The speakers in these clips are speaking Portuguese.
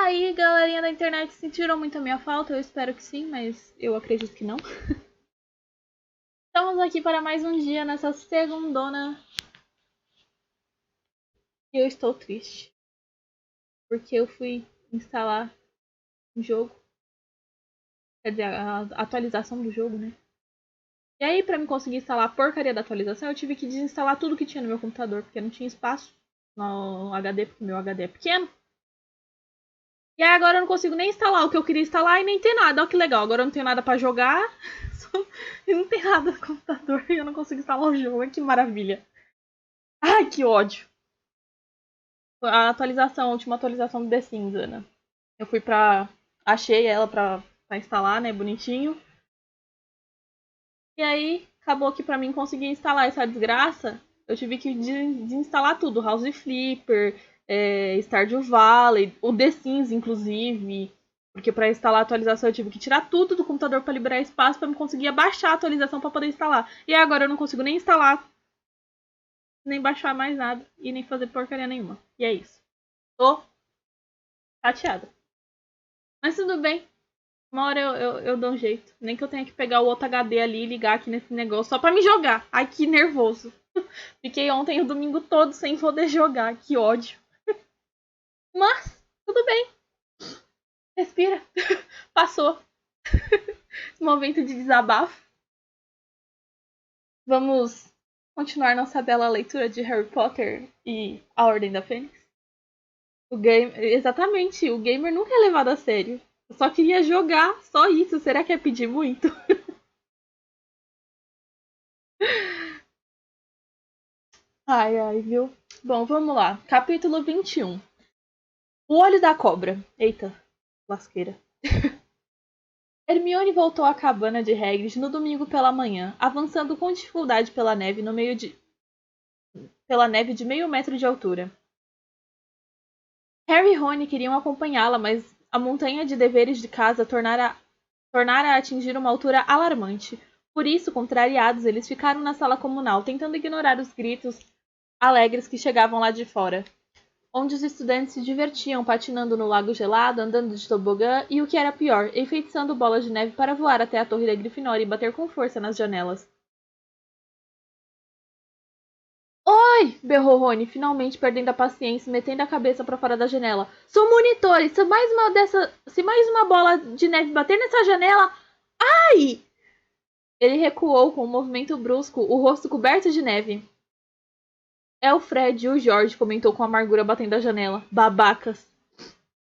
aí, galerinha da internet, sentiram muito a minha falta? Eu espero que sim, mas eu acredito que não. Estamos aqui para mais um dia nessa segundona. E eu estou triste. Porque eu fui instalar um jogo. Quer dizer, a atualização do jogo, né? E aí, pra me conseguir instalar a porcaria da atualização, eu tive que desinstalar tudo que tinha no meu computador, porque não tinha espaço no HD, porque meu HD é pequeno. E aí agora eu não consigo nem instalar o que eu queria instalar e nem ter nada. Olha que legal, agora eu não tenho nada pra jogar. E não tem nada no computador e eu não consigo instalar o jogo. Que maravilha. Ai, que ódio. A atualização, a última atualização do The Sims, Ana. Eu fui pra... Achei ela pra instalar, né, bonitinho. E aí, acabou que pra mim conseguir instalar essa desgraça, eu tive que desinstalar tudo. House Flipper, Stardew Valley, o The Sims, inclusive. Porque pra instalar a atualização eu tive que tirar tudo do computador pra liberar espaço pra me conseguir baixar a atualização pra poder instalar. E agora eu não consigo nem instalar, nem baixar mais nada e nem fazer porcaria nenhuma. E é isso. Tô chateada. Mas tudo bem. Uma hora eu dou um jeito. Nem que eu tenha que pegar o outro HD ali e ligar aqui nesse negócio só pra me jogar. Ai, que nervoso. Fiquei ontem o domingo todo sem poder jogar. Que ódio. Mas, tudo bem. Respira. Passou. Esse momento de desabafo. Vamos continuar nossa bela leitura de Harry Potter e A Ordem da Fênix. Exatamente, o gamer nunca é levado a sério. Eu só queria jogar, só isso. Será que é pedir muito? Ai, ai, viu? Bom, vamos lá. Capítulo 21. O olho da cobra. Eita, lasqueira. Hermione voltou à cabana de Hagrid no domingo pela manhã, avançando com dificuldade pela neve de meio metro de altura. Harry e Rony queriam acompanhá-la, mas a montanha de deveres de casa tornara a atingir uma altura alarmante. Por isso, contrariados, eles ficaram na sala comunal, tentando ignorar os gritos alegres que chegavam lá de fora, onde os estudantes se divertiam patinando no lago gelado, andando de tobogã e, o que era pior, enfeitiçando bolas de neve para voar até a torre da Grifinória e bater com força nas janelas. Oi! Berrou Rony, finalmente perdendo a paciência e metendo a cabeça para fora da janela. Sou monitor e se mais uma bola de neve bater nessa janela... Ai! Ele recuou com um movimento brusco, o rosto coberto de neve. É o Fred e o George, comentou com amargura batendo a janela. Babacas.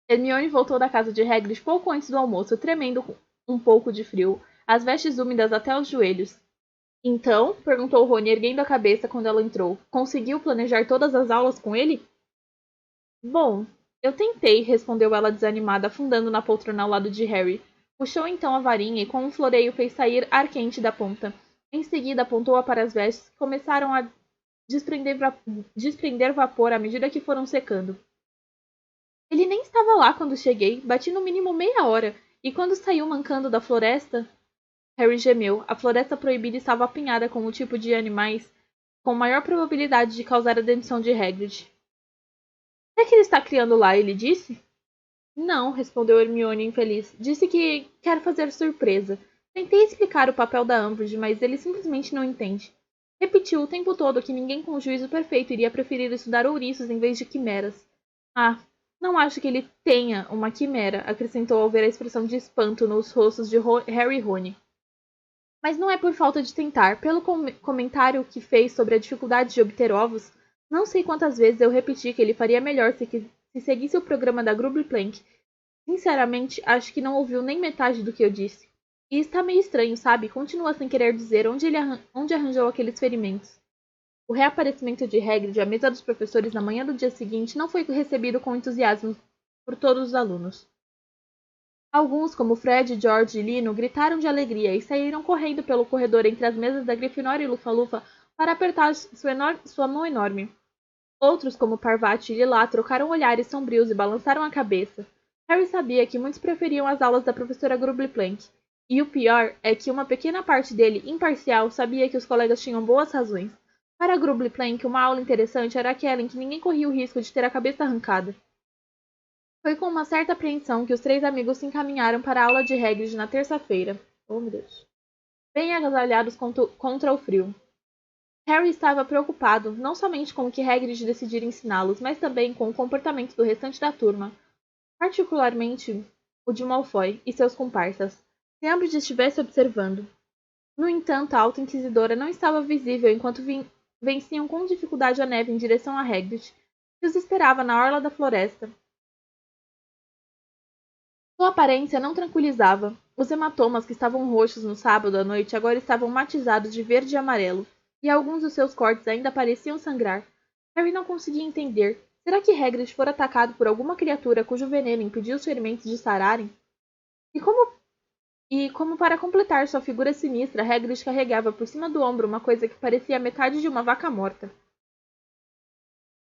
Hermione voltou da casa de Hagrid pouco antes do almoço, tremendo um pouco de frio, as vestes úmidas até os joelhos. Então, perguntou Rony, erguendo a cabeça quando ela entrou. Conseguiu planejar todas as aulas com ele? Bom, eu tentei, respondeu ela desanimada, afundando na poltrona ao lado de Harry. Puxou então a varinha e com um floreio fez sair ar quente da ponta. Em seguida apontou-a para as vestes, que começaram a desprender vapor à medida que foram secando. Ele nem estava lá quando cheguei, bati no mínimo meia hora, e quando saiu mancando da floresta... Harry gemeu. A floresta proibida estava apinhada com o tipo de animais com maior probabilidade de causar a demissão de Hagrid. É que ele está criando lá, ele disse? Não, respondeu Hermione infeliz. Disse que quer fazer surpresa. Tentei explicar o papel da Umbridge, mas ele simplesmente não entende. Repetiu o tempo todo que ninguém com juízo perfeito iria preferir estudar ouriços em vez de quimeras. Ah, não acho que ele tenha uma quimera, acrescentou ao ver a expressão de espanto nos rostos de Harry e Rony. Mas não é por falta de tentar. Pelo comentário que fez sobre a dificuldade de obter ovos, não sei quantas vezes eu repeti que ele faria melhor se seguisse o programa da Grubbleplank. Sinceramente, acho que não ouviu nem metade do que eu disse. E está meio estranho, sabe? Continua sem querer dizer onde arranjou aqueles ferimentos. O reaparecimento de Hagrid à mesa dos professores na manhã do dia seguinte não foi recebido com entusiasmo por todos os alunos. Alguns, como Fred, George e Lino, gritaram de alegria e saíram correndo pelo corredor entre as mesas da Grifinória e Lufa-Lufa para apertar sua mão enorme. Outros, como Parvati e Lilá, trocaram olhares sombrios e balançaram a cabeça. Harry sabia que muitos preferiam as aulas da professora Grubbleplank, e o pior é que uma pequena parte dele, imparcial, sabia que os colegas tinham boas razões. Para Grubbleplank, uma aula interessante era aquela em que ninguém corria o risco de ter a cabeça arrancada. Foi com uma certa apreensão que os 3 amigos se encaminharam para a aula de Hagrid na terça-feira. Oh, meu Deus. Bem agasalhados contra o frio. Harry estava preocupado, não somente com o que Hagrid decidira ensiná-los, mas também com o comportamento do restante da turma, particularmente o de Malfoy e seus comparsas, se Umbridge estivesse observando. No entanto, a Alta Inquisidora não estava visível enquanto venciam com dificuldade a neve em direção a Hagrid, que os esperava na orla da floresta. Sua aparência não tranquilizava. Os hematomas que estavam roxos no sábado à noite agora estavam matizados de verde e amarelo, e alguns dos seus cortes ainda pareciam sangrar. Harry não conseguia entender. Será que Hagrid fora atacado por alguma criatura cujo veneno impediu os ferimentos de sararem? E como para completar sua figura sinistra, Hagrid carregava por cima do ombro uma coisa que parecia a metade de uma vaca morta.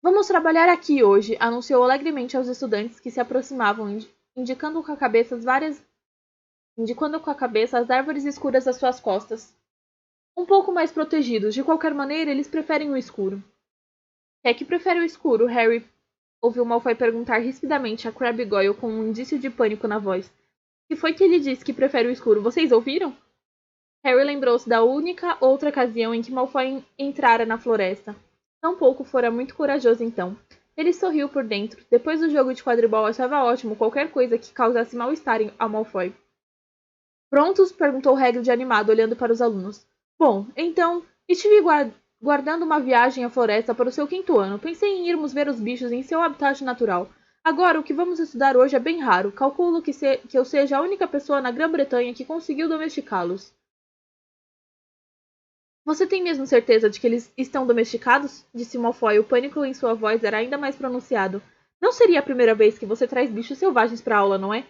Vamos trabalhar aqui hoje, anunciou alegremente aos estudantes que se aproximavam, indicando com a cabeça as árvores escuras às suas costas. Um pouco mais protegidos, de qualquer maneira, eles preferem o escuro. É que prefere o escuro, Harry ouviu Malfoy perguntar rispidamente a Crabbe e Goyle com um indício de pânico na voz. Que foi que ele disse que prefere o escuro? Vocês ouviram? Harry lembrou-se da única outra ocasião em que Malfoy entrara na floresta. Tampouco fora muito corajoso então. Ele sorriu por dentro. Depois do jogo de quadribol, achava ótimo qualquer coisa que causasse mal-estar a Malfoy. Prontos? Perguntou Hagrid animado, olhando para os alunos. Bom, então, estive guardando uma viagem à floresta para o seu 5º ano. Pensei em irmos ver os bichos em seu habitat natural. Agora, o que vamos estudar hoje é bem raro. Calculo que eu seja a única pessoa na Grã-Bretanha que conseguiu domesticá-los. Você tem mesmo certeza de que eles estão domesticados? Disse Malfoy. O pânico em sua voz era ainda mais pronunciado. Não seria a primeira vez que você traz bichos selvagens para a aula, não é?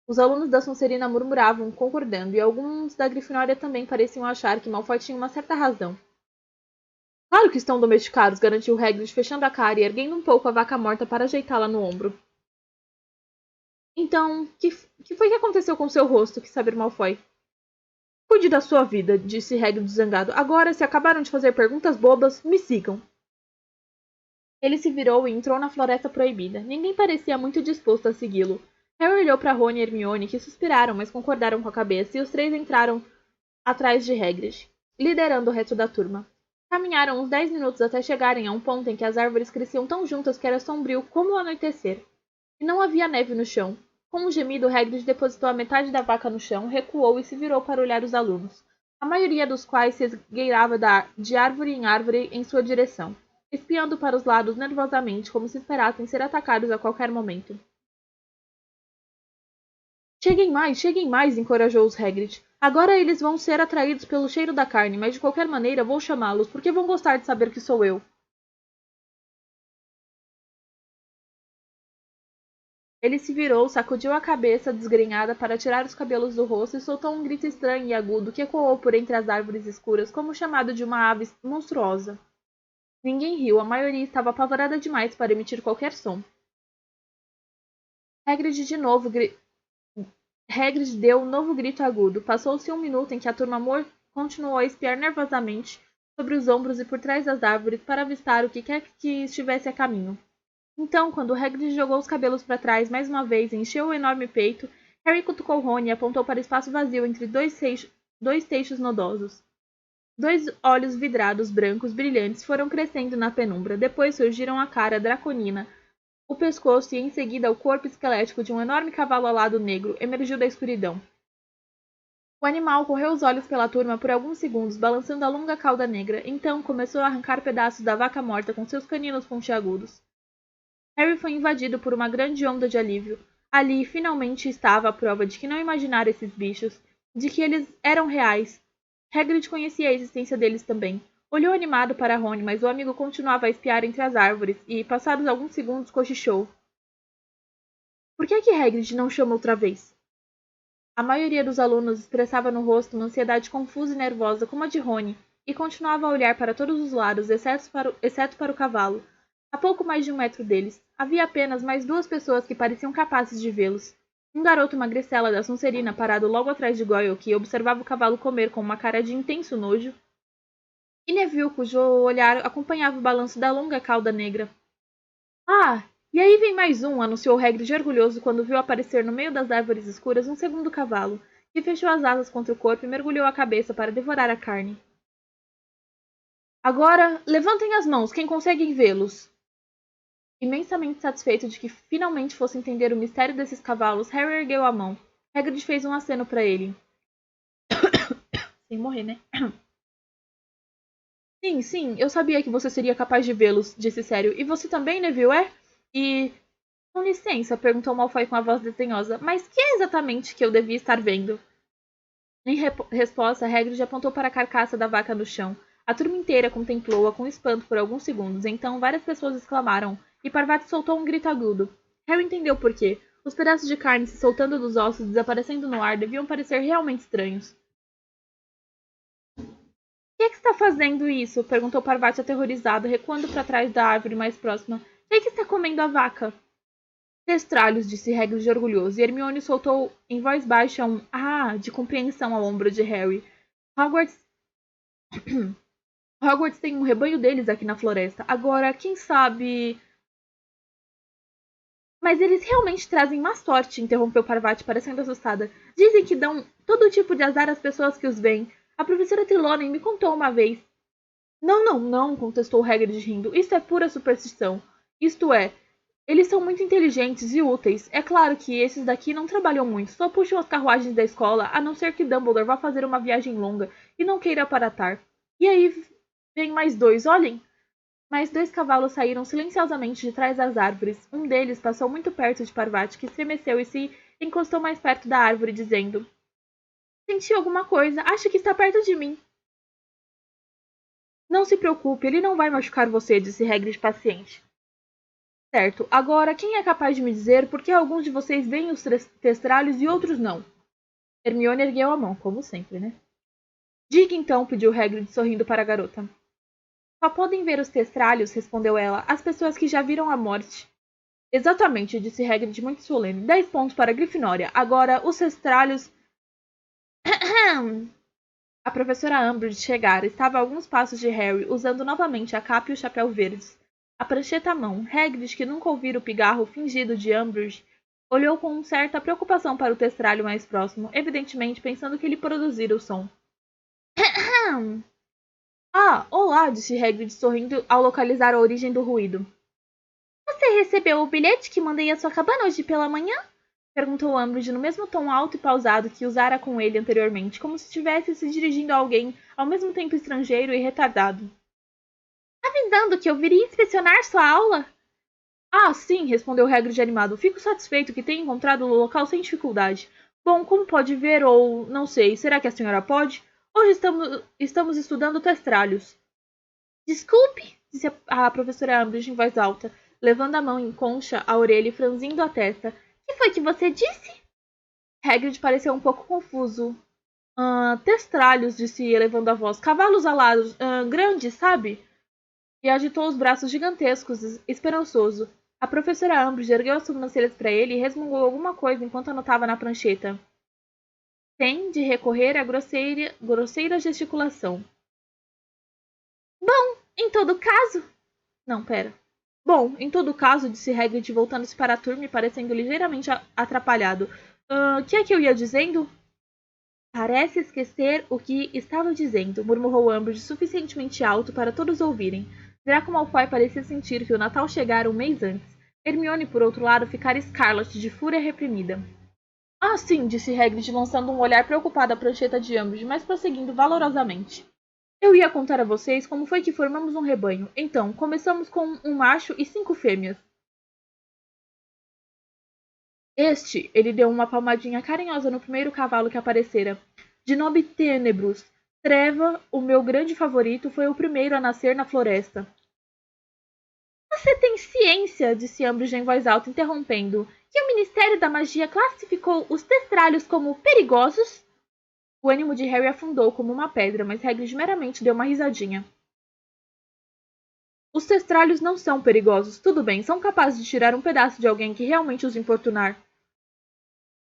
Os alunos da Sonserina murmuravam, concordando, e alguns da Grifinória também pareciam achar que Malfoy tinha uma certa razão. Claro que estão domesticados, garantiu Hagrid, fechando a cara e erguendo um pouco a vaca morta para ajeitá-la no ombro. Então, que foi que aconteceu com seu rosto? Quis saber Malfoy. Cuide da sua vida, disse Hagrid zangado. Agora, se acabaram de fazer perguntas bobas, me sigam. Ele se virou e entrou na Floresta Proibida. Ninguém parecia muito disposto a segui-lo. Harry olhou para Rony e Hermione, que suspiraram, mas concordaram com a cabeça, e os 3 entraram atrás de Hagrid, liderando o resto da turma. Caminharam uns 10 minutos até chegarem a um ponto em que as árvores cresciam tão juntas que era sombrio como o anoitecer. E não havia neve no chão. Com um gemido, Hagrid depositou a metade da vaca no chão, recuou e se virou para olhar os alunos, a maioria dos quais se esgueirava de árvore em árvore em sua direção, espiando para os lados nervosamente, como se esperassem ser atacados a qualquer momento. Cheguem mais, encorajou-os Hagrid. Agora eles vão ser atraídos pelo cheiro da carne, mas de qualquer maneira vou chamá-los, porque vão gostar de saber que sou eu. Ele se virou, sacudiu a cabeça desgrenhada para tirar os cabelos do rosto e soltou um grito estranho e agudo que ecoou por entre as árvores escuras como o chamado de uma ave monstruosa. Ninguém riu, a maioria estava apavorada demais para emitir qualquer som. Hagrid deu um novo grito agudo. Passou-se um minuto em que a turma continuou a espiar nervosamente sobre os ombros e por trás das árvores para avistar o que quer que estivesse a caminho. Então, quando Hagrid jogou os cabelos para trás mais uma vez e encheu o enorme peito, Harry cutucou Rony e apontou para o espaço vazio entre dois teixos nodosos. 2 olhos vidrados brancos brilhantes foram crescendo na penumbra. Depois surgiram a cara draconina, o pescoço e em seguida o corpo esquelético de um enorme cavalo alado negro emergiu da escuridão. O animal correu os olhos pela turma por alguns segundos, balançando a longa cauda negra. Então começou a arrancar pedaços da vaca morta com seus caninos pontiagudos. Harry foi invadido por uma grande onda de alívio. Ali, finalmente, estava a prova de que não imaginara esses bichos, de que eles eram reais. Hagrid conhecia a existência deles também. Olhou animado para Rony, mas o amigo continuava a espiar entre as árvores e, passados alguns segundos, cochichou. Por que Hagrid não chama outra vez? A maioria dos alunos expressava no rosto uma ansiedade confusa e nervosa como a de Rony, e continuava a olhar para todos os lados, exceto para o cavalo. A pouco mais de 1 metro deles, havia apenas mais 2 pessoas que pareciam capazes de vê-los. Um garoto magricela da Sonserina parado logo atrás de Goyle, que observava o cavalo comer com uma cara de intenso nojo, e Neville, cujo olhar acompanhava o balanço da longa cauda negra. Ah, E aí vem mais um, anunciou Hagrid orgulhoso quando viu aparecer no meio das árvores escuras um segundo cavalo, que fechou as asas contra o corpo e mergulhou a cabeça para devorar a carne. Agora, levantem as mãos, quem consegue vê-los. Imensamente satisfeito de que finalmente fosse entender o mistério desses cavalos, Harry ergueu a mão. Hagrid fez um aceno para ele. Sem morrer, né? Sim, eu sabia que você seria capaz de vê-los, disse Sério. E você também, Neville, é? E... Com licença, perguntou Malfoy com a voz desdenhosa. Mas que é exatamente que eu devia estar vendo? Em resposta, Hagrid apontou para a carcaça da vaca no chão. A turma inteira contemplou-a com espanto por alguns segundos. Então, várias pessoas exclamaram, e Parvati soltou um grito agudo. Harry entendeu por quê. Os pedaços de carne se soltando dos ossos e desaparecendo no ar deviam parecer realmente estranhos. Que está fazendo isso? Perguntou Parvati aterrorizado, recuando para trás da árvore mais próxima. Quem é que está comendo a vaca? Testralhos, disse Hagrid orgulhoso, e Hermione soltou em voz baixa um "ah" de compreensão ao ombro de Harry. Hogwarts... Hogwarts tem um rebanho deles aqui na floresta. Agora, quem sabe... Mas eles realmente trazem má sorte, interrompeu Parvati, parecendo assustada. Dizem que dão todo tipo de azar às pessoas que os veem. A professora Trelawney me contou uma vez. Não, contestou Hagrid rindo. Isso é pura superstição. Isto é, eles são muito inteligentes e úteis. É claro que esses daqui não trabalham muito, só puxam as carruagens da escola, a não ser que Dumbledore vá fazer uma viagem longa e não queira aparatar. E aí vem mais dois, olhem! Mais dois cavalos saíram silenciosamente de trás das árvores. Um deles passou muito perto de Parvati, que estremeceu e se encostou mais perto da árvore, dizendo: Senti alguma coisa, acho que está perto de mim. Não se preocupe, ele não vai machucar você, disse Hagrid paciente. Certo, agora quem é capaz de me dizer por que alguns de vocês veem os testralhos e outros não? Hermione ergueu a mão, como sempre, né? Diga então, pediu Hagrid sorrindo para a garota. Só podem ver os testralhos, respondeu ela, as pessoas que já viram a morte. Exatamente, disse Hagrid muito solene. 10 pontos para a Grifinória. Agora, os testralhos... A professora Umbridge chegara. Estava a alguns passos de Harry, usando novamente a capa e o chapéu verdes. A prancheta à mão. Hagrid, que nunca ouvira o pigarro fingido de Umbridge, olhou com certa preocupação para o testralho mais próximo, evidentemente pensando que ele produzira o som. Ah, olá, disse Hagrid sorrindo ao localizar a origem do ruído. Você recebeu o bilhete que mandei à sua cabana hoje pela manhã? Perguntou Umbridge no mesmo tom alto e pausado que usara com ele anteriormente, como se estivesse se dirigindo a alguém ao mesmo tempo estrangeiro e retardado. Avisando que eu viria inspecionar sua aula? Ah, sim, respondeu Hagrid animado. Fico satisfeito que tenha encontrado o local sem dificuldade. Bom, como pode ver, ou não sei, será que a senhora pode? Hoje estamos estudando testralhos. Desculpe, disse a professora Umbridge em voz alta, levando a mão em concha à orelha e franzindo a testa. Que foi que você disse? Hagrid pareceu um pouco confuso. Testralhos, disse elevando a voz. Cavalos alados, grandes, sabe? E agitou os braços gigantescos, esperançoso. A professora Umbridge ergueu as sobrancelhas para ele e resmungou alguma coisa enquanto anotava na prancheta. Tem de recorrer à grosseira gesticulação. Bom, em todo caso... Não, pera. Bom, em todo caso, disse Hagrid voltando-se para a turma e parecendo ligeiramente atrapalhado. Que é que eu ia dizendo? Parece esquecer o que estava dizendo, murmurou Umbridge suficientemente alto para todos ouvirem. Draco Malfoy parecia sentir que o Natal chegara um mês antes. Hermione, por outro lado, ficara escarlate de fúria reprimida. Ah, sim, disse Hagrid, lançando um olhar preocupado à prancheta de Umbridge, mas prosseguindo valorosamente. Eu ia contar a vocês como foi que formamos um rebanho. Então, começamos com um macho e 5 fêmeas. Ele deu uma palmadinha carinhosa no primeiro cavalo que aparecera. De nome Tenebrus. Treva, o meu grande favorito, foi o primeiro a nascer na floresta. Você tem ciência, disse Umbridge em voz alta, interrompendo, que o Ministério da Magia classificou os testralhos como perigosos? O ânimo de Harry afundou como uma pedra, mas Hagrid meramente deu uma risadinha. Os testralhos não são perigosos, tudo bem, são capazes de tirar um pedaço de alguém que realmente os importunar.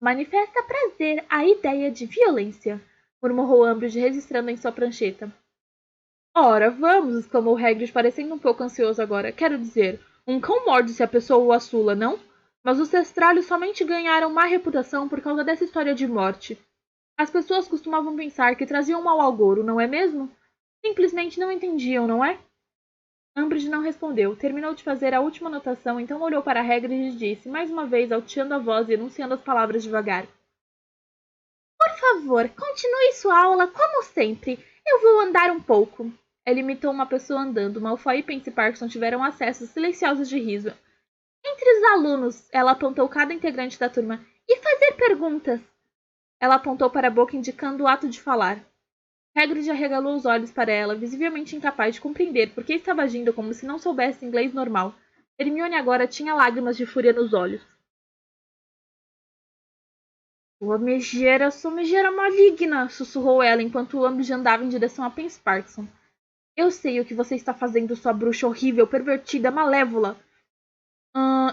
Manifesta prazer à ideia de violência, murmurou Umbridge, registrando em sua prancheta. Ora, vamos, exclamou Hagrid, parecendo um pouco ansioso agora. Quero dizer, Um cão morde se a pessoa o açula, não? Mas os testralhos somente ganharam má reputação por causa dessa história de morte. As pessoas costumavam pensar que traziam mau agouro, não é mesmo? Simplesmente não entendiam, não é? Umbridge não respondeu. Terminou de fazer a última anotação, então olhou para Hagrid e disse, mais uma vez, alteando a voz e enunciando as palavras devagar. Por favor, continue sua aula como sempre. Eu vou andar um pouco. Ela imitou uma pessoa andando. Malfoy e Pansy Parkinson tiveram acessos silenciosos de riso. Entre os alunos, ela apontou cada integrante da turma. E fazer perguntas. Ela apontou para a boca, indicando o ato de falar. Hagrid arregalou os olhos para ela, visivelmente incapaz de compreender por que estava agindo como se não soubesse inglês normal. Hermione agora tinha lágrimas de fúria nos olhos. Sua megera maligna, sussurrou ela enquanto o Umbridge andava em direção a Pansy Parkinson. Eu sei o que você está fazendo, sua bruxa horrível, pervertida, malévola.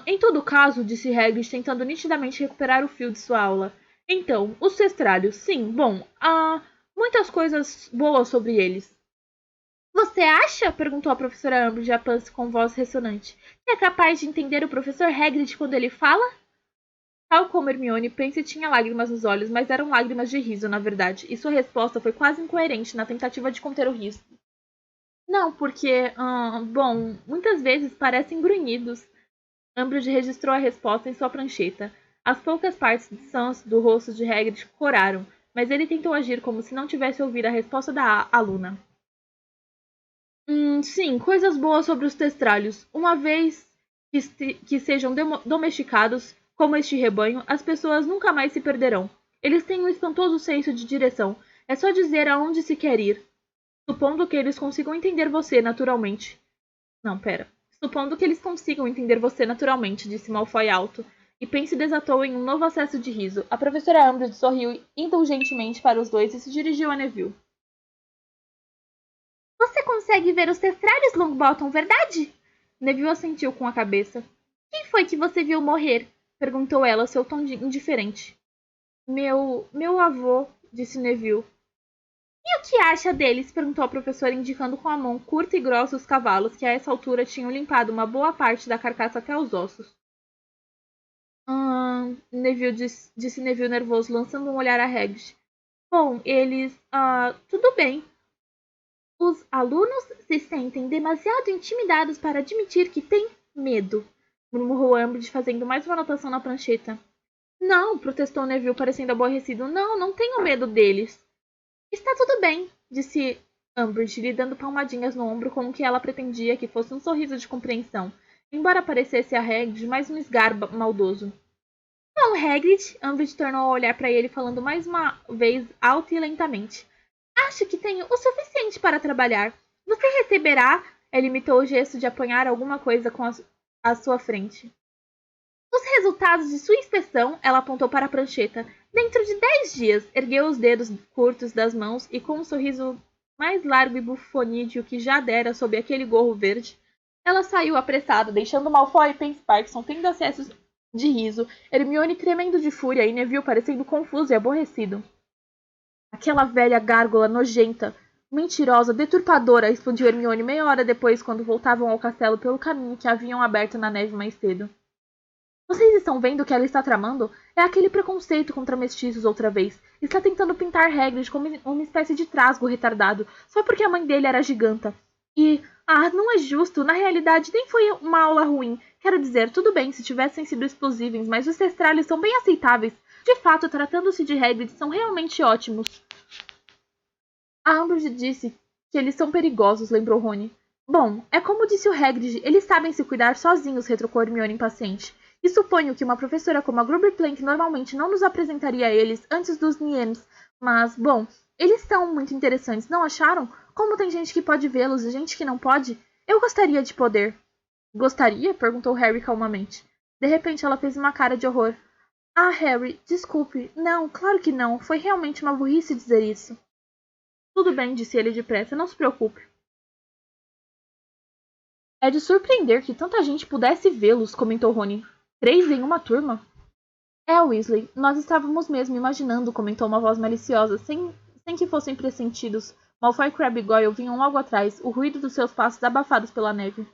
Em todo caso, disse Hagrid, tentando nitidamente recuperar o fio de sua aula. Então, os cestralhos, sim, bom, há muitas coisas boas sobre eles. Você acha, perguntou a professora Umbridge a Pansy com voz ressonante, que é capaz de entender o professor Hagrid quando ele fala? Tal como Hermione, Pansy tinha lágrimas nos olhos, mas eram lágrimas de riso, na verdade, e sua resposta foi quase incoerente na tentativa de conter o riso. Não, porque, bom, muitas vezes parecem grunhidos. Umbridge registrou a resposta em sua prancheta. As poucas partes sãs do rosto de Hagrid coraram, mas ele tentou agir como se não tivesse ouvido a resposta da aluna. Sim, coisas boas sobre os testralhos. Uma vez que sejam domesticados, como este rebanho, as pessoas nunca mais se perderão. Eles têm um espantoso senso de direção. É só dizer aonde se quer ir. Supondo que eles consigam entender você naturalmente. Não, pera. Supondo que eles consigam entender você naturalmente, disse Malfoy alto, e Pansy desatou em um novo acesso de riso. A professora Umbridge sorriu indulgentemente para os dois e se dirigiu a Neville. Você consegue ver os testralhos, Longbottom, verdade? Neville assentiu com a cabeça. Quem foi que você viu morrer? Perguntou ela, seu tom indiferente. Meu avô, disse Neville. E o que acha deles? Perguntou a professora, indicando com a mão curta e grossa os cavalos, que a essa altura tinham limpado uma boa parte da carcaça até os ossos. Neville disse Neville nervoso, lançando um olhar a Hagrid. Bom, eles. Tudo bem. Os alunos se sentem demasiado intimidados para admitir que têm medo, murmurou Umbridge, fazendo mais uma anotação na prancheta. Não, protestou Neville, parecendo aborrecido. Não tenho medo deles. Está tudo bem, disse Umbridge, lhe dando palmadinhas no ombro como que ela pretendia que fosse um sorriso de compreensão, embora parecesse a Hagrid mais um esgar maldoso. Não, Hagrid, Umbridge tornou a olhar para ele, falando mais uma vez alto e lentamente. Acho que tenho o suficiente para trabalhar. Você receberá. Ele imitou o gesto de apanhar alguma coisa com a sua frente. Os resultados de sua inspeção, ela apontou para a prancheta. Dentro de 10 dias, ergueu os dedos curtos das mãos e, com um sorriso mais largo e bufonídeo que já dera sob aquele gorro verde, ela saiu apressada, deixando Malfoy e Pansy Parkinson tendo acessos de riso, Hermione tremendo de fúria e Neville parecendo confuso e aborrecido. Aquela velha gárgula nojenta, mentirosa, deturpadora, explodiu Hermione meia hora depois, quando voltavam ao castelo pelo caminho que haviam aberto na neve mais cedo. Vocês estão vendo o que ela está tramando? É aquele preconceito contra mestiços outra vez. Está tentando pintar Hagrid como uma espécie de trasgo retardado, só porque a mãe dele era giganta. E, não é justo, na realidade nem foi uma aula ruim. Quero dizer, tudo bem se tivessem sido explosíveis, mas os testralhos são bem aceitáveis. De fato, tratando-se de Hagrid, são realmente ótimos. A Umbridge disse que eles são perigosos, lembrou Rony. Bom, é como disse o Hagrid, eles sabem se cuidar sozinhos, retrucou Hermione impaciente. E suponho que uma professora como a Gruber Plank normalmente não nos apresentaria eles antes dos Niems, mas, bom, eles são muito interessantes, não acharam? Como tem gente que pode vê-los e gente que não pode? Eu gostaria de poder. Gostaria? Perguntou Harry calmamente. De repente ela fez uma cara de horror. Harry, desculpe. Não, claro que não. Foi realmente uma burrice dizer isso. Tudo bem, disse ele depressa. Não se preocupe. É de surpreender que tanta gente pudesse vê-los, comentou Rony. 3 em uma turma? É, Weasley. Nós estávamos mesmo imaginando, comentou uma voz maliciosa, sem que fossem pressentidos. Malfoy, Crabbe e Goyle vinham logo atrás, o ruído dos seus passos abafados pela neve.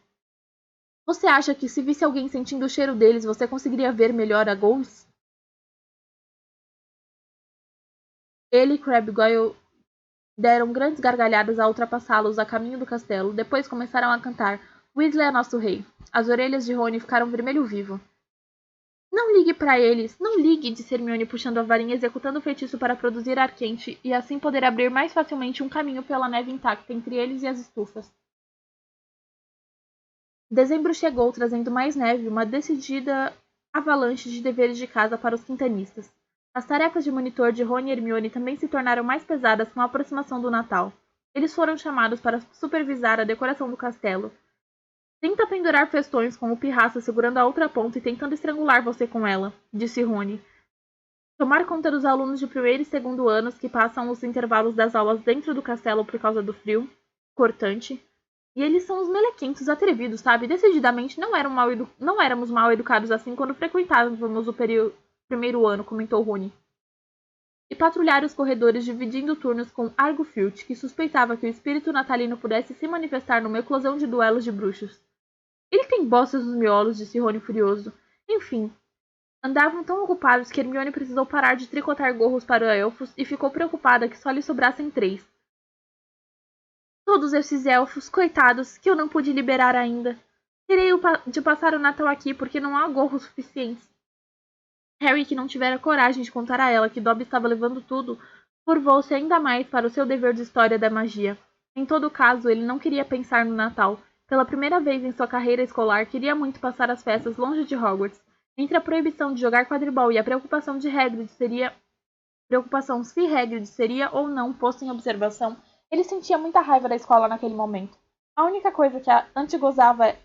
Você acha que se visse alguém sentindo o cheiro deles, você conseguiria ver melhor a Ghouls? Ele e Crabbe Goyle deram grandes gargalhadas ao ultrapassá-los a caminho do castelo. Depois começaram a cantar Weasley é nosso rei. As orelhas de Rony ficaram vermelho vivo. Não ligue para eles, não ligue, disse Hermione puxando a varinha, executando o feitiço para produzir ar quente e assim poder abrir mais facilmente um caminho pela neve intacta entre eles e as estufas. Dezembro chegou, trazendo mais neve, uma decidida avalanche de deveres de casa para os quintanistas. As tarefas de monitor de Rony e Hermione também se tornaram mais pesadas com a aproximação do Natal. Eles foram chamados para supervisar a decoração do castelo. Tenta pendurar festões com o pirraça segurando a outra ponta e tentando estrangular você com ela, disse Rony. Tomar conta dos alunos de primeiro e segundo anos que passam os intervalos das aulas dentro do castelo por causa do frio cortante. E eles são os melequentos atrevidos, sabe? Decididamente não éramos mal educados assim quando frequentávamos o primeiro ano, comentou Rony. E patrulhar os corredores dividindo turnos com Argo Filch, que suspeitava que o espírito natalino pudesse se manifestar numa eclosão de duelos de bruxos. Ele tem bostas nos miolos, disse Rony furioso. Enfim, andavam tão ocupados que Hermione precisou parar de tricotar gorros para elfos e ficou preocupada que só lhe sobrassem 3. Todos esses elfos, coitados, que eu não pude liberar ainda. Terei de passar o Natal aqui porque não há gorros suficientes. Harry, que não tivera coragem de contar a ela que Dobby estava levando tudo, curvou-se ainda mais para o seu dever de história da magia. Em todo caso, ele não queria pensar no Natal. Pela primeira vez em sua carreira escolar, queria muito passar as festas longe de Hogwarts. Entre a proibição de jogar quadribol e a preocupação se Hagrid seria ou não posto em observação, ele sentia muita raiva da escola naquele momento. A única coisa que a antigozava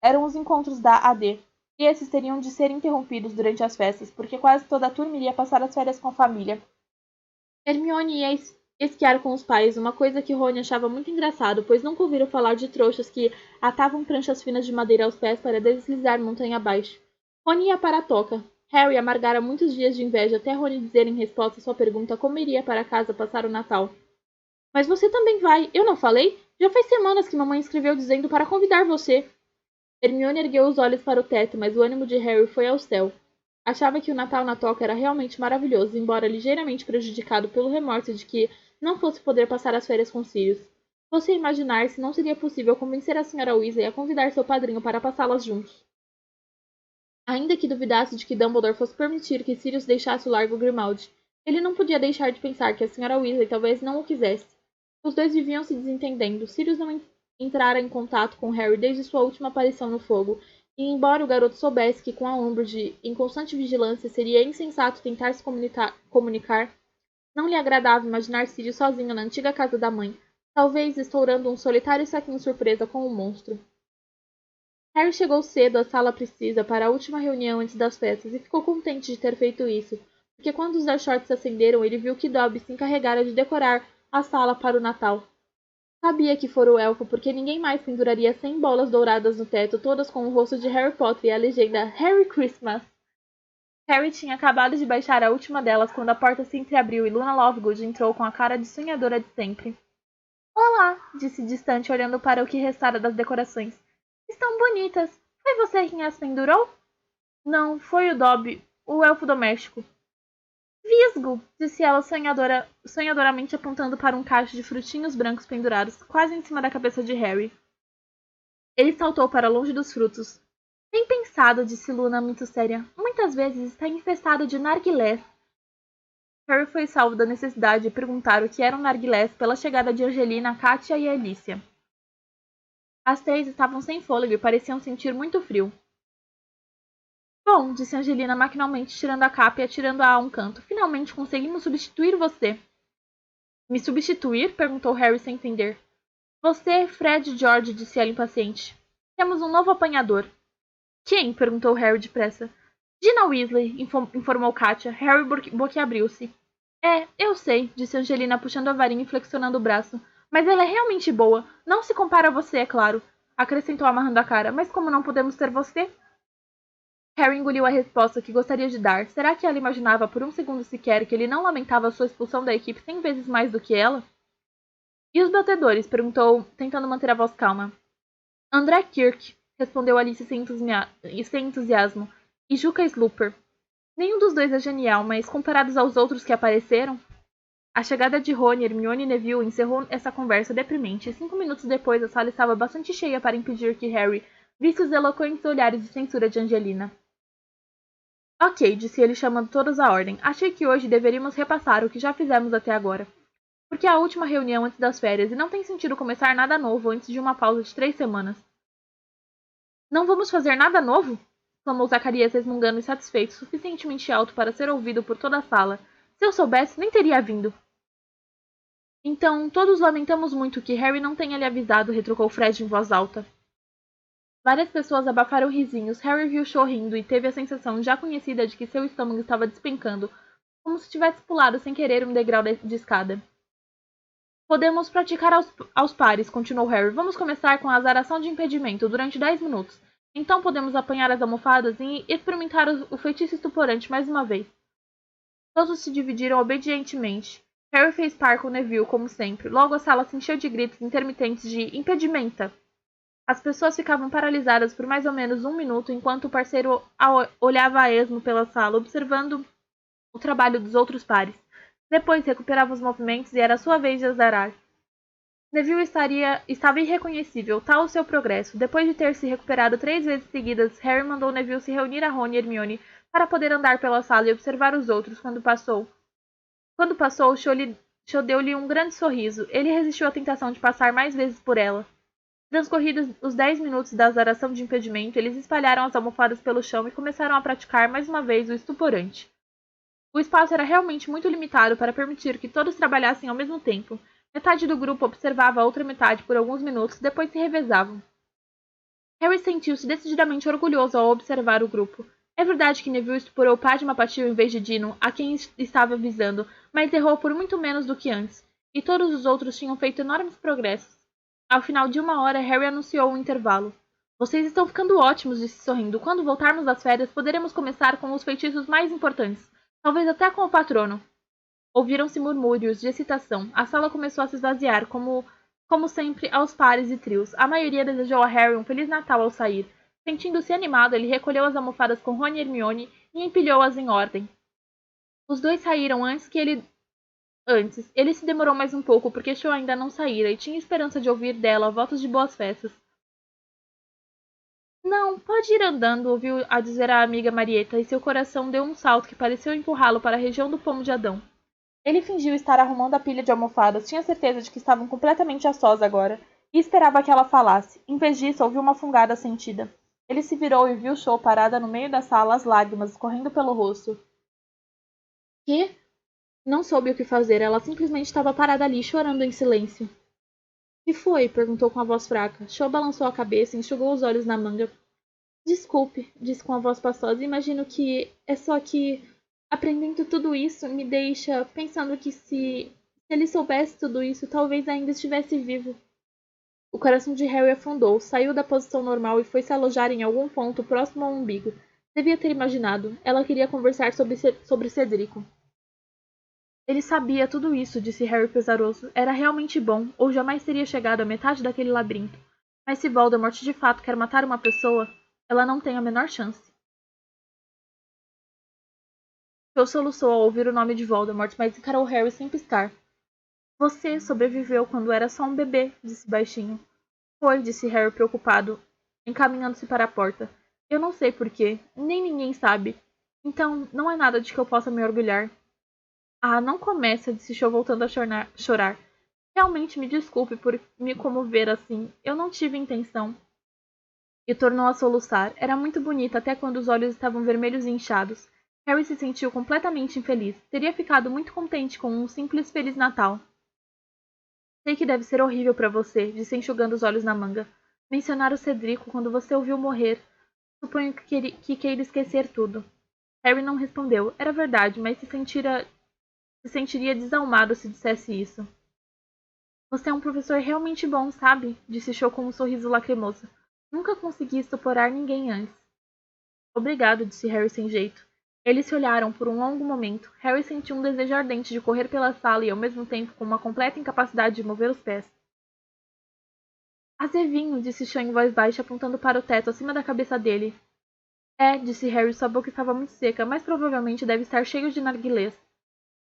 eram os encontros da AD, e esses teriam de ser interrompidos durante as festas, porque quase toda a turma iria passar as férias com a família. Hermione ia esquiar com os pais, uma coisa que Rony achava muito engraçado, pois nunca ouviram falar de trouxas que atavam pranchas finas de madeira aos pés para deslizar montanha abaixo. Rony ia para a toca. Harry amargara muitos dias de inveja até Rony dizer em resposta à sua pergunta como iria para casa passar o Natal. Mas você também vai, eu não falei? Já faz semanas que mamãe escreveu dizendo para convidar você. Hermione ergueu os olhos para o teto, mas o ânimo de Harry foi ao céu. Achava que o Natal na toca era realmente maravilhoso, embora ligeiramente prejudicado pelo remorso de que não fosse poder passar as férias com Sirius. Fosse imaginar se não seria possível convencer a Sra. Weasley a convidar seu padrinho para passá-las juntos. Ainda que duvidasse de que Dumbledore fosse permitir que Sirius deixasse o Largo Grimmauld, ele não podia deixar de pensar que a Sra. Weasley talvez não o quisesse. Os dois viviam se desentendendo. Sirius não entrara em contato com Harry desde sua última aparição no fogo, e embora o garoto soubesse que com a Umbridge em constante vigilância seria insensato tentar se comunicar, não lhe agradava imaginar Sirius sozinho na antiga casa da mãe, talvez estourando um solitário saquinho surpresa com o monstro. Harry chegou cedo à sala precisa para a última reunião antes das festas e ficou contente de ter feito isso, porque quando os Durshorts se acenderam, ele viu que Dobby se encarregara de decorar a sala para o Natal. Sabia que fora o elfo, porque ninguém mais penduraria 100 bolas douradas no teto, todas com o rosto de Harry Potter e a legenda Harry Christmas. Harry tinha acabado de baixar a última delas quando a porta se entreabriu e Luna Lovegood entrou com a cara de sonhadora de sempre. Olá, disse distante, olhando para o que restara das decorações. Estão bonitas. Foi você quem as pendurou? Não, foi o Dobby, o elfo doméstico. Visgo! Disse ela sonhadoramente apontando para um cacho de frutinhos brancos pendurados, quase em cima da cabeça de Harry. Ele saltou para longe dos frutos. Bem pensado, disse Luna muito séria. Muitas vezes está infestado de narguilés. Harry foi salvo da necessidade de perguntar o que eram narguilés pela chegada de Angelina, Katia e Alicia. As 3 estavam sem fôlego e pareciam sentir muito frio. Bom, disse Angelina maquinalmente, tirando a capa e atirando-a a um canto. Finalmente conseguimos substituir você. Me substituir? Perguntou Harry sem entender. Você, Fred e George, disse ela impaciente. Temos um novo apanhador. Quem? Perguntou Harry depressa. Gina Weasley, informou Katia. Harry boquiabriu-se. Eu sei, disse Angelina, puxando a varinha e flexionando o braço. Mas ela é realmente boa. Não se compara a você, é claro. Acrescentou amarrando a cara. Mas como não podemos ter você? Harry engoliu a resposta que gostaria de dar. Será que ela imaginava por um segundo sequer que ele não lamentava sua expulsão da equipe 100 vezes mais do que ela? E os batedores? Perguntou, tentando manter a voz calma. André Kirk. respondeu Alice sem entusiasmo. E Juca Slooper. Nenhum dos dois é genial, mas comparados aos outros que apareceram... A chegada de Rony, Hermione e Neville encerrou essa conversa deprimente, e 5 minutos depois a sala estava bastante cheia para impedir que Harry visse os eloquentes olhares de censura de Angelina. Ok, disse ele chamando todos à ordem. Achei que hoje deveríamos repassar o que já fizemos até agora. Porque é a última reunião antes das férias e não tem sentido começar nada novo antes de uma pausa de 3 semanas. Não vamos fazer nada novo? Exclamou Zacarias resmungando insatisfeito, suficientemente alto para ser ouvido por toda a sala. Se eu soubesse, nem teria vindo. Então, todos lamentamos muito que Harry não tenha lhe avisado, retrucou Fred em voz alta. Várias pessoas abafaram risinhos. Harry viu Cho rindo e teve a sensação já conhecida de que seu estômago estava despencando, como se tivesse pulado sem querer um degrau de escada. Podemos praticar aos pares, continuou Harry. Vamos começar com a azaração de impedimento durante 10 minutos. Então podemos apanhar as almofadas e experimentar o feitiço estuporante mais uma vez. Todos se dividiram obedientemente. Harry fez par com Neville, como sempre. Logo a sala se encheu de gritos intermitentes de impedimenta. As pessoas ficavam paralisadas por mais ou menos 1 minuto, enquanto o parceiro olhava a esmo pela sala, observando o trabalho dos outros pares. Depois recuperava os movimentos e era sua vez de azarar. Neville estava irreconhecível, tal o seu progresso. Depois de ter se recuperado 3 vezes seguidas, Harry mandou Neville se reunir a Rony e Hermione para poder andar pela sala e observar os outros quando passou. Cho deu-lhe um grande sorriso. Ele resistiu à tentação de passar mais vezes por ela. Transcorridos os 10 minutos da azaração de impedimento, eles espalharam as almofadas pelo chão e começaram a praticar mais uma vez o estuporante. O espaço era realmente muito limitado para permitir que todos trabalhassem ao mesmo tempo. Metade do grupo observava a outra metade por alguns minutos, depois se revezavam. Harry sentiu-se decididamente orgulhoso ao observar o grupo. É verdade que Neville estuporou Padma Patil em vez de Dino, a quem estava visando, mas errou por muito menos do que antes, e todos os outros tinham feito enormes progressos. Ao final de 1 hora, Harry anunciou um intervalo. Vocês estão ficando ótimos, disse sorrindo. Quando voltarmos das férias, poderemos começar com os feitiços mais importantes. Talvez até com o patrono. Ouviram-se murmúrios de excitação. A sala começou a se esvaziar, como sempre, aos pares e trios. A maioria desejou a Harry um Feliz Natal ao sair. Sentindo-se animado, ele recolheu as almofadas com Rony e Hermione e empilhou-as em ordem. Os dois saíram antes. Ele se demorou mais um pouco, porque Cho ainda não saíra e tinha esperança de ouvir dela votos de boas festas. Não, pode ir andando, ouviu a dizer a amiga Marieta, e seu coração deu um salto que pareceu empurrá-lo para a região do pomo de Adão. Ele fingiu estar arrumando a pilha de almofadas, tinha certeza de que estavam completamente a sós agora, e esperava que ela falasse. Em vez disso, ouviu uma fungada sentida. Ele se virou e viu Cho parada no meio da sala, as lágrimas escorrendo pelo rosto. Que? Não soube o que fazer, ela simplesmente estava parada ali, chorando em silêncio. Que foi? Perguntou com a voz fraca. Cho balançou a cabeça e enxugou os olhos na manga. Desculpe, disse com a voz pastosa. Imagino que é só que, aprendendo tudo isso, me deixa pensando que se ele soubesse tudo isso, talvez ainda estivesse vivo. O coração de Harry afundou, saiu da posição normal e foi se alojar em algum ponto próximo ao umbigo. Devia ter imaginado. Ela queria conversar sobre Cedrico. Ele sabia tudo isso, disse Harry pesaroso. Era realmente bom, ou jamais teria chegado à metade daquele labirinto. Mas se Voldemort de fato quer matar uma pessoa, ela não tem a menor chance. Cho soluçou ao ouvir o nome de Voldemort, mas encarou Harry sem piscar. Você sobreviveu quando era só um bebê, disse baixinho. Foi, disse Harry preocupado, encaminhando-se para a porta. Eu não sei porquê, nem ninguém sabe. Então, não é nada de que eu possa me orgulhar. Ah, não começa, disse Cho voltando a chorar. Realmente me desculpe por me comover assim. Eu não tive intenção. E tornou a soluçar. Era muito bonita até quando os olhos estavam vermelhos e inchados. Harry se sentiu completamente infeliz. Teria ficado muito contente com um simples Feliz Natal. Sei que deve ser horrível para você, disse enxugando os olhos na manga. Mencionar o Cedrico quando você o viu morrer. Suponho que queira esquecer tudo. Harry não respondeu. Era verdade, mas se sentiria desalmado se dissesse isso. Você é um professor realmente bom, sabe? Disse Cho com um sorriso lacrimoso. Nunca consegui estuporar ninguém antes. Obrigado, disse Harry sem jeito. Eles se olharam por um longo momento. Harry sentiu um desejo ardente de correr pela sala e, ao mesmo tempo, com uma completa incapacidade de mover os pés. Azevinho, disse Sean em voz baixa, apontando para o teto acima da cabeça dele. É, disse Harry, sua boca estava muito seca, mas provavelmente deve estar cheio de narguilés.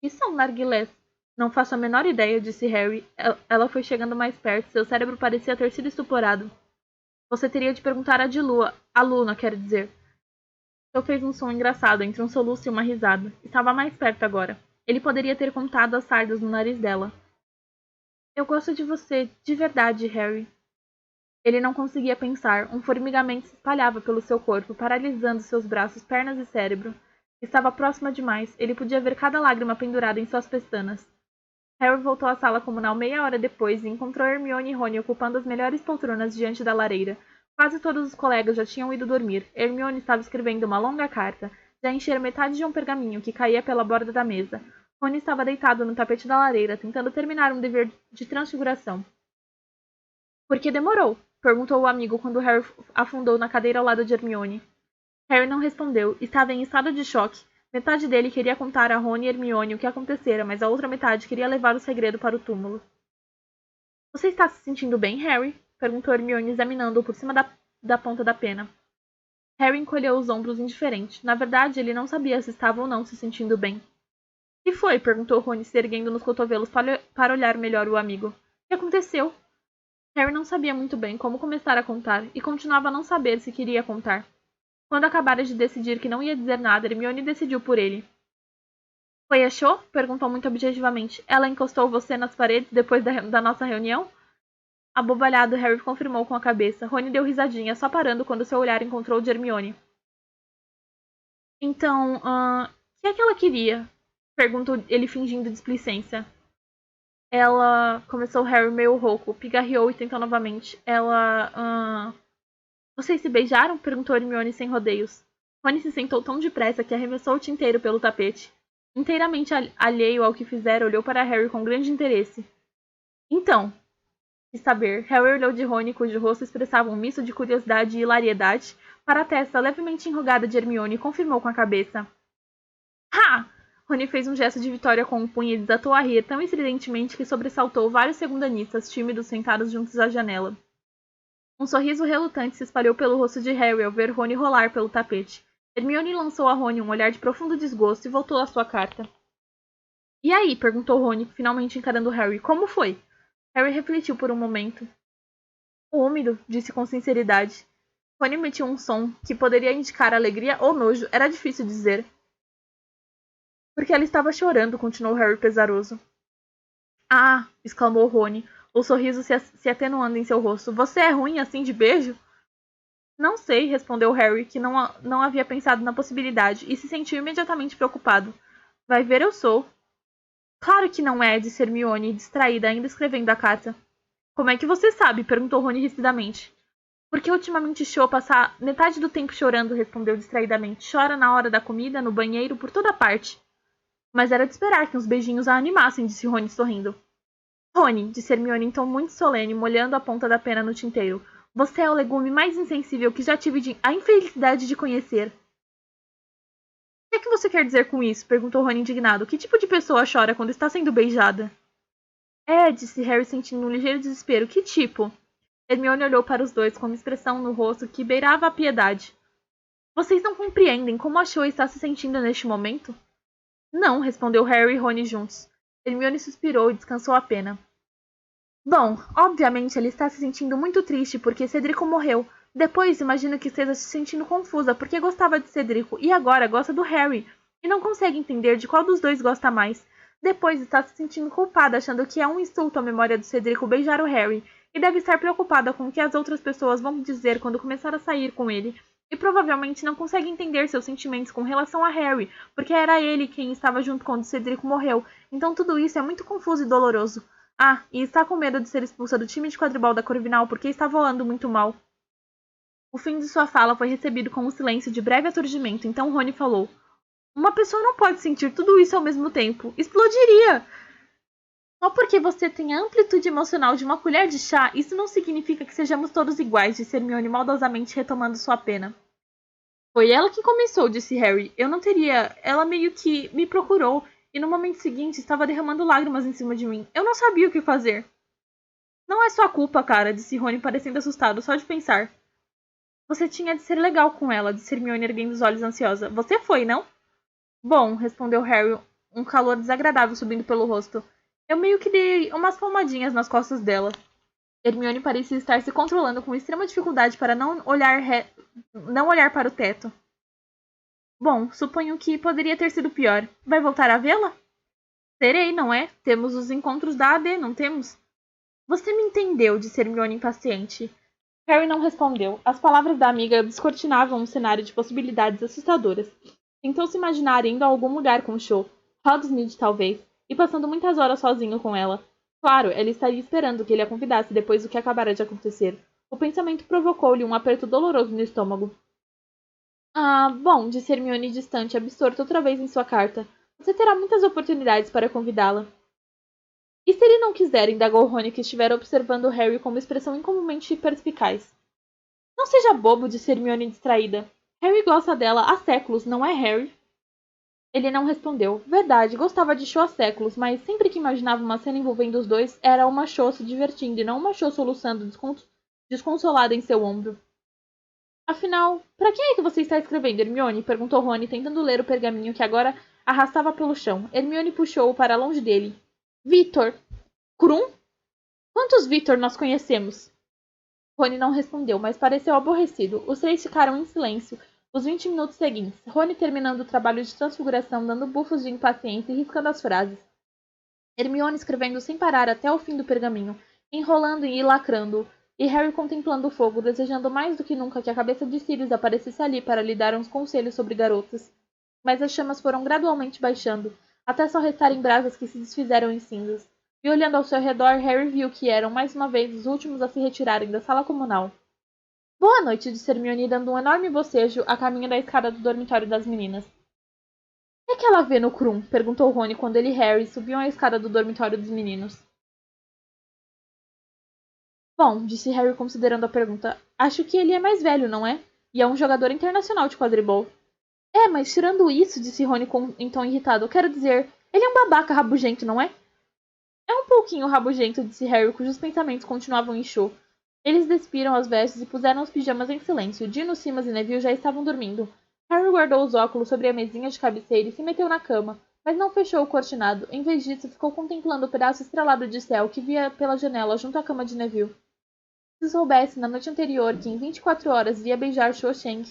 Que são narguilés? Não faço a menor ideia, disse Harry. Ela foi chegando mais perto, seu cérebro parecia ter sido estuporado. Você teria de perguntar a Luna, quero dizer. Eu fez um som engraçado, entre um soluço e uma risada. Estava mais perto agora. Ele poderia ter contado as sardas no nariz dela. Eu gosto de você, de verdade, Harry. Ele não conseguia pensar. Um formigamento se espalhava pelo seu corpo, paralisando seus braços, pernas e cérebro. Estava próxima demais. Ele podia ver cada lágrima pendurada em suas pestanas. Harry voltou à sala comunal meia hora depois e encontrou Hermione e Rony ocupando as melhores poltronas diante da lareira. Quase todos os colegas já tinham ido dormir. Hermione estava escrevendo uma longa carta. Já enchera metade de um pergaminho que caía pela borda da mesa. Rony estava deitado no tapete da lareira, tentando terminar um dever de transfiguração. Por que demorou? Perguntou o amigo quando Harry afundou na cadeira ao lado de Hermione. Harry não respondeu. Estava em estado de choque. Metade dele queria contar a Rony e Hermione o que acontecera, mas a outra metade queria levar o segredo para o túmulo. Você está se sentindo bem, Harry? Perguntou Hermione, examinando-o por cima da ponta da pena. Harry encolheu os ombros indiferente. Na verdade, ele não sabia se estava ou não se sentindo bem. Que foi? Perguntou Rony, se erguendo nos cotovelos para olhar melhor o amigo. O que aconteceu? Harry não sabia muito bem como começar a contar, e continuava a não saber se queria contar. Quando acabara de decidir que não ia dizer nada, Hermione decidiu por ele. Foi a Cho? Perguntou muito objetivamente. Ela encostou você nas paredes depois da nossa reunião? Abobalhado, Harry confirmou com a cabeça. Rony deu risadinha, só parando quando seu olhar encontrou o de Hermione. Então, que é que ela queria? Perguntou ele fingindo displicência. Ela... Começou Harry meio rouco, pigarreou e tentou novamente. Ela... Vocês se beijaram? Perguntou Hermione sem rodeios. Rony se sentou tão depressa que arremessou o tinteiro pelo tapete. Inteiramente alheio ao que fizera, olhou para Harry com grande interesse. Então, quis saber. Harry olhou de Rony, cujo rosto expressava um misto de curiosidade e hilariedade, para a testa levemente enrugada de Hermione e confirmou com a cabeça. Ha! Rony fez um gesto de vitória com o punho e desatou a rir tão estridentemente que sobressaltou vários segundanistas tímidos sentados juntos à janela. Um sorriso relutante se espalhou pelo rosto de Harry ao ver Rony rolar pelo tapete. Hermione lançou a Rony um olhar de profundo desgosto e voltou à sua carta. E aí? Perguntou Rony, finalmente encarando Harry. Como foi? Harry refletiu por um momento. Úmido, disse com sinceridade. Rony emitiu um som que poderia indicar alegria ou nojo, era difícil dizer. Porque ela estava chorando, continuou Harry pesaroso. Ah! Exclamou Rony, o sorriso se atenuando em seu rosto. Você é ruim assim de beijo? Não sei, respondeu Harry, que não havia pensado na possibilidade, e se sentiu imediatamente preocupado. Vai ver, eu sou. Claro que não é, disse Hermione, distraída, ainda escrevendo a carta. Como é que você sabe? Perguntou Rony rispidamente. Porque ultimamente Cho passa metade do tempo chorando, respondeu distraidamente. Chora na hora da comida, no banheiro, por toda parte. Mas era de esperar que uns beijinhos a animassem, disse Rony sorrindo. Rony, disse Hermione em tom muito solene, molhando a ponta da pena no tinteiro. Você é o legume mais insensível que já tive a infelicidade de conhecer. O que é que você quer dizer com isso? Perguntou Rony indignado. Que tipo de pessoa chora quando está sendo beijada? É, disse Harry sentindo um ligeiro desespero. Que tipo? Hermione olhou para os dois com uma expressão no rosto que beirava a piedade. Vocês não compreendem como a Cho está se sentindo neste momento? Não, respondeu Harry e Rony juntos. Hermione suspirou e descansou a pena. Bom, obviamente ele está se sentindo muito triste porque Cedrico morreu. Depois, imagino que esteja se sentindo confusa porque gostava de Cedrico e agora gosta do Harry e não consegue entender de qual dos dois gosta mais. Depois está se sentindo culpada, achando que é um insulto à memória do Cedrico beijar o Harry e deve estar preocupada com o que as outras pessoas vão dizer quando começar a sair com ele. E provavelmente não consegue entender seus sentimentos com relação a Harry, porque era ele quem estava junto quando Cedrico morreu. Então tudo isso é muito confuso e doloroso. Ah, e está com medo de ser expulsa do time de quadribol da Corvinal porque está voando muito mal. O fim de sua fala foi recebido com um silêncio de breve aturdimento, então Rony falou. Uma pessoa não pode sentir tudo isso ao mesmo tempo. Explodiria! Só porque você tem a amplitude emocional de uma colher de chá, isso não significa que sejamos todos iguais, disse Hermione maldosamente retomando sua pena. Foi ela quem começou, disse Harry. Eu não teria... Ela meio que me procurou e no momento seguinte estava derramando lágrimas em cima de mim. Eu não sabia o que fazer. Não é sua culpa, cara, disse Rony, parecendo assustado, só de pensar. Você tinha de ser legal com ela, disse Hermione, erguendo os olhos ansiosa. Você foi, não? Bom, respondeu Harry, um calor desagradável subindo pelo rosto. Eu meio que dei umas palmadinhas nas costas dela. Hermione parecia estar se controlando com extrema dificuldade para não olhar para o teto. Bom, suponho que poderia ter sido pior. Vai voltar a vê-la? Terei, não é? Temos os encontros da AD, não temos? Você me entendeu, disse Hermione impaciente. Harry não respondeu. As palavras da amiga descortinavam um cenário de possibilidades assustadoras. Tentou se imaginar indo a algum lugar com o show. Hogsmeade, talvez. E passando muitas horas sozinho com ela. Claro, ela estaria esperando que ele a convidasse depois do que acabara de acontecer. O pensamento provocou-lhe um aperto doloroso no estômago. Ah, bom, disse Hermione distante, absorta outra vez em sua carta. Você terá muitas oportunidades para convidá-la. E se ele não quiser, indagou Rony, que estivera observando Harry com uma expressão incomumente perspicaz. Não seja bobo, disse Hermione distraída. Harry gosta dela há séculos, não é, Harry? Ele não respondeu. Verdade, gostava de Cho há séculos, mas sempre que imaginava uma cena envolvendo os dois, era uma Cho se divertindo e não uma Cho soluçando desconsolada em seu ombro. Afinal, para quem é que você está escrevendo, Hermione? Perguntou Rony, tentando ler o pergaminho que agora arrastava pelo chão. Hermione puxou-o para longe dele. Victor! Krum? Quantos Victor nós conhecemos? Rony não respondeu, mas pareceu aborrecido. Os três ficaram em silêncio os 20 minutos seguintes, Rony terminando o trabalho de transfiguração, dando bufos de impaciência e riscando as frases. Hermione escrevendo sem parar até o fim do pergaminho, enrolando e lacrando-o, e Harry contemplando o fogo, desejando mais do que nunca que a cabeça de Sirius aparecesse ali para lhe dar uns conselhos sobre garotas. Mas as chamas foram gradualmente baixando, até só restarem brasas que se desfizeram em cinzas. E olhando ao seu redor, Harry viu que eram, mais uma vez, os últimos a se retirarem da sala comunal. Boa noite, disse Hermione, dando um enorme bocejo a caminho da escada do dormitório das meninas. O que ela vê no Krum? Perguntou Rony quando ele e Harry subiam a escada do dormitório dos meninos. Bom, disse Harry considerando a pergunta, acho que ele é mais velho, não é? E é um jogador internacional de quadribol. É, mas tirando isso, disse Rony em tom irritado, quero dizer, ele é um babaca rabugento, não é? É um pouquinho rabugento, disse Harry, cujos pensamentos continuavam em show. Eles despiram as vestes e puseram os pijamas em silêncio. Dino, Simas e Neville já estavam dormindo. Harry guardou os óculos sobre a mesinha de cabeceira e se meteu na cama, mas não fechou o cortinado. Em vez disso, ficou contemplando o pedaço estrelado de céu que via pela janela junto à cama de Neville. Se soubesse, na noite anterior, que em 24 horas ia beijar Cho Chang.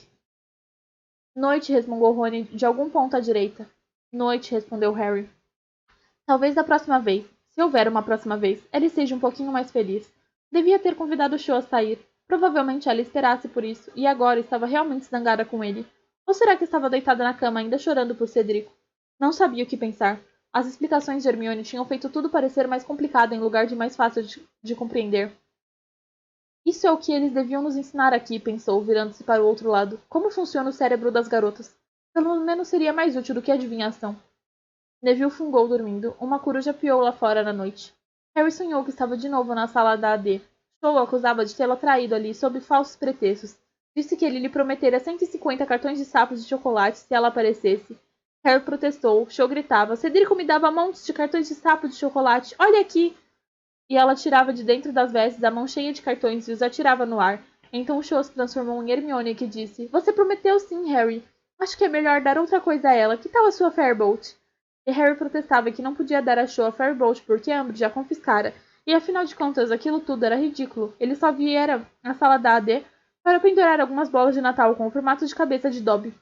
Noite, resmungou Rony, de algum ponto à direita. Noite, respondeu Harry. Talvez da próxima vez, se houver uma próxima vez, ela esteja um pouquinho mais feliz. Devia ter convidado Cho a sair. Provavelmente ela esperasse por isso, e agora estava realmente zangada com ele. Ou será que estava deitada na cama ainda chorando por Cedrico? Não sabia o que pensar. As explicações de Hermione tinham feito tudo parecer mais complicado em lugar de mais fácil de compreender. Isso é o que eles deviam nos ensinar aqui, pensou, virando-se para o outro lado. Como funciona o cérebro das garotas? Pelo menos seria mais útil do que a adivinhação. Neville fungou dormindo. Uma coruja piou lá fora na noite. Harry sonhou que estava de novo na sala da AD. Cho o acusava de tê-lo traído ali sob falsos pretextos. Disse que ele lhe prometera 150 cartões de sapos de chocolate se ela aparecesse. Harry protestou. Cho gritava. Cedrico me dava montes de cartões de sapo de chocolate. Olha aqui! E ela tirava de dentro das vestes a mão cheia de cartões e os atirava no ar. Então Cho se transformou em Hermione, que disse: Você prometeu sim, Harry. Acho que é melhor dar outra coisa a ela. Que tal a sua Firebolt? E Harry protestava que não podia dar a Cho a Firebolt porque Umbridge já confiscara. E afinal de contas, aquilo tudo era ridículo. Ele só viera à sala da AD para pendurar algumas bolas de Natal com o formato de cabeça de Dobby.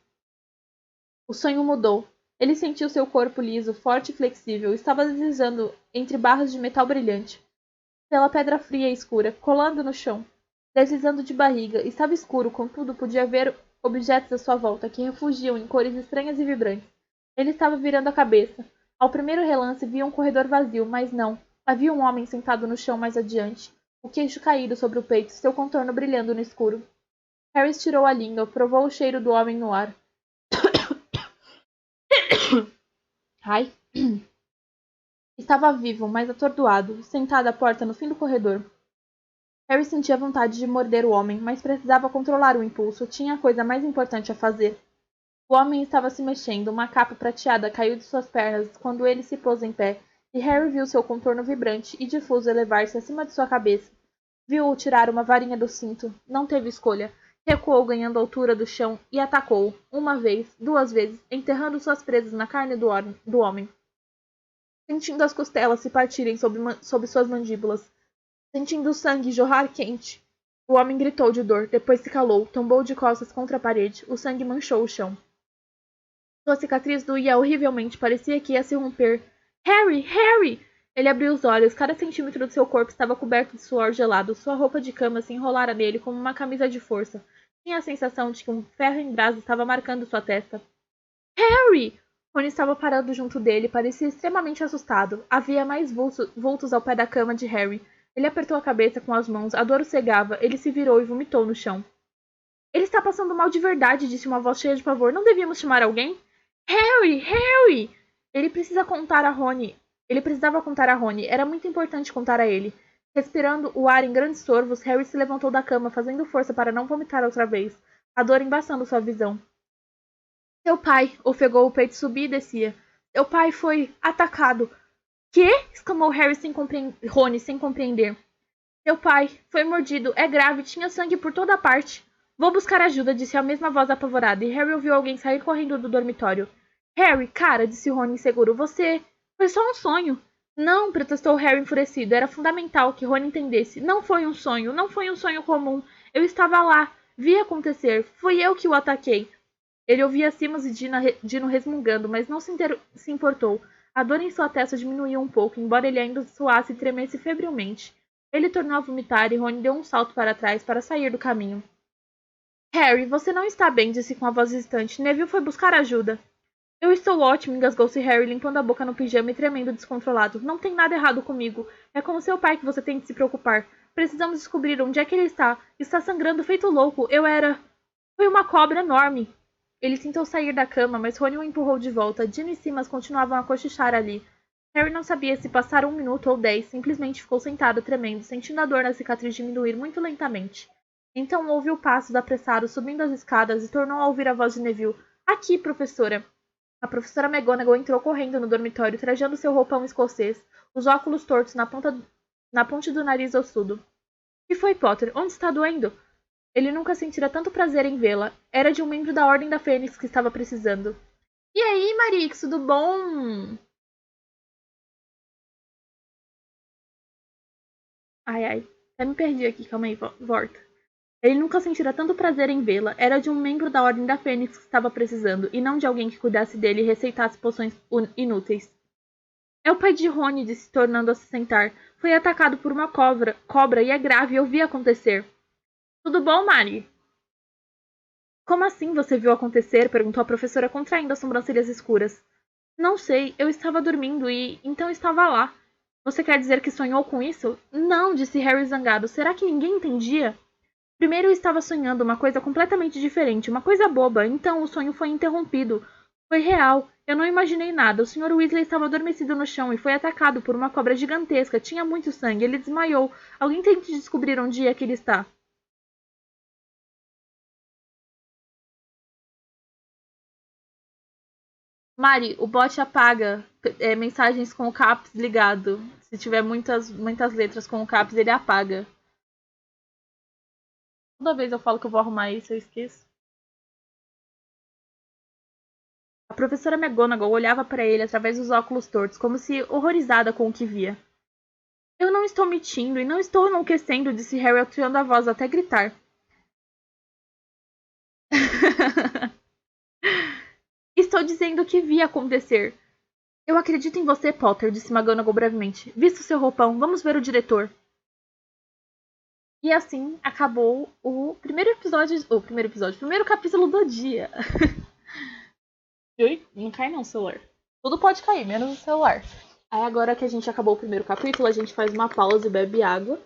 O sonho mudou. Ele sentiu seu corpo liso, forte e flexível. Estava deslizando entre barras de metal brilhante. Pela pedra fria e escura, colando no chão. Deslizando de barriga. Estava escuro, contudo podia ver objetos à sua volta, que refugiam em cores estranhas e vibrantes. Ele estava virando a cabeça. Ao primeiro relance, via um corredor vazio, mas não. Havia um homem sentado no chão mais adiante, o queixo caído sobre o peito, seu contorno brilhando no escuro. Harry estirou a língua, provou o cheiro do homem no ar. Ai. Estava vivo, mas atordoado, sentado à porta no fim do corredor. Harry sentia vontade de morder o homem, mas precisava controlar o impulso. Tinha coisa mais importante a fazer. O homem estava se mexendo. Uma capa prateada caiu de suas pernas quando ele se pôs em pé, e Harry viu seu contorno vibrante e difuso elevar-se acima de sua cabeça. Viu-o tirar uma varinha do cinto. Não teve escolha. Recuou ganhando altura do chão e atacou-o, uma vez, duas vezes, enterrando suas presas na carne do homem. Sentindo as costelas se partirem sob suas mandíbulas, sentindo o sangue jorrar quente. O homem gritou de dor, depois se calou, tombou de costas contra a parede, o sangue manchou o chão. Sua cicatriz doía horrivelmente, parecia que ia se romper. Harry! Harry! Ele abriu os olhos, cada centímetro de seu corpo estava coberto de suor gelado, sua roupa de cama se enrolara nele como uma camisa de força. Tinha a sensação de que um ferro em brasa estava marcando sua testa. Harry! Rony estava parado junto dele, parecia extremamente assustado. Havia mais vultos ao pé da cama de Harry. Ele apertou a cabeça com as mãos, a dor o cegava, ele se virou e vomitou no chão. Ele está passando mal de verdade, disse uma voz cheia de pavor. Não devíamos chamar alguém? Harry! Harry! Ele precisava contar a Rony. Era muito importante contar a ele. Respirando o ar em grandes sorvos, Harry se levantou da cama, fazendo força para não vomitar outra vez, a dor embaçando sua visão. Seu pai, ofegou, o peito subia e descia. Seu pai foi atacado. Quê? Exclamou Rony sem compreender. Seu pai foi mordido. É grave, tinha sangue por toda a parte. Vou buscar ajuda, disse a mesma voz apavorada, e Harry ouviu alguém sair correndo do dormitório. Harry, cara, disse Rony inseguro, você... Foi só um sonho. Não, protestou Harry enfurecido. Era fundamental que Rony entendesse. Não foi um sonho comum. Eu estava lá, vi acontecer. Fui eu que o ataquei. Ele ouvia Simmons e Dino resmungando, mas não se importou. A dor em sua testa diminuiu um pouco, embora ele ainda suasse e tremesse febrilmente. Ele tornou a vomitar e Rony deu um salto para trás para sair do caminho. Harry, você não está bem, disse com a voz distante. Neville foi buscar ajuda. Eu estou ótimo, engasgou-se Harry, limpando a boca no pijama e tremendo descontrolado. Não tem nada errado comigo. É com seu pai que você tem de se preocupar. Precisamos descobrir onde é que ele está. Está sangrando feito louco. Foi uma cobra enorme. Ele tentou sair da cama, mas Rony o empurrou de volta. Dino e Simmons continuavam a cochichar ali. Harry não sabia se passaram 1 minuto ou 10, simplesmente ficou sentado, tremendo, sentindo a dor na cicatriz diminuir muito lentamente. Então ouviu passos apressados subindo as escadas e tornou a ouvir a voz de Neville. Aqui, professora. A professora McGonagall entrou correndo no dormitório, trajando seu roupão escocês, os óculos tortos na ponte do nariz ossudo. Que foi, Potter? Onde está doendo? Ele nunca sentira tanto prazer em vê-la. Era de um membro da Ordem da Fênix que estava precisando. E aí, Marix, tudo bom? Ai, ai. Até me perdi aqui, calma aí, volta. Ele nunca sentira tanto prazer em vê-la. Era de um membro da Ordem da Fênix que estava precisando, e não de alguém que cuidasse dele e receitasse poções inúteis. É o pai de Rony, disse, tornando a se sentar. Foi atacado por uma cobra e é grave, eu vi acontecer. Tudo bom, Mari? Como assim você viu acontecer? Perguntou a professora, contraindo as sobrancelhas escuras. Não sei, eu estava dormindo e então estava lá. Você quer dizer que sonhou com isso? Não, disse Harry zangado. Será que ninguém entendia? Primeiro eu estava sonhando uma coisa completamente diferente, uma coisa boba, então o sonho foi interrompido. Foi real. Eu não imaginei nada. O Sr. Weasley estava adormecido no chão e foi atacado por uma cobra gigantesca. Tinha muito sangue. Ele desmaiou. Alguém tem que descobrir onde é que ele está. Mari, o bot apaga mensagens com o caps ligado. Se tiver muitas letras com o caps, ele apaga. Toda vez eu falo que eu vou arrumar isso, eu esqueço. A professora McGonagall olhava para ele através dos óculos tortos, como se horrorizada com o que via. Eu não estou mentindo e não estou enlouquecendo, disse Harry alteando a voz até gritar. Estou dizendo o que vi acontecer. Eu acredito em você, Potter, disse McGonagall brevemente. Visto seu roupão, vamos ver o diretor. E assim acabou o primeiro capítulo do dia. Oi? Não cai não, celular. Tudo pode cair, menos o celular. Aí agora que a gente acabou o primeiro capítulo, a gente faz uma pausa e bebe água.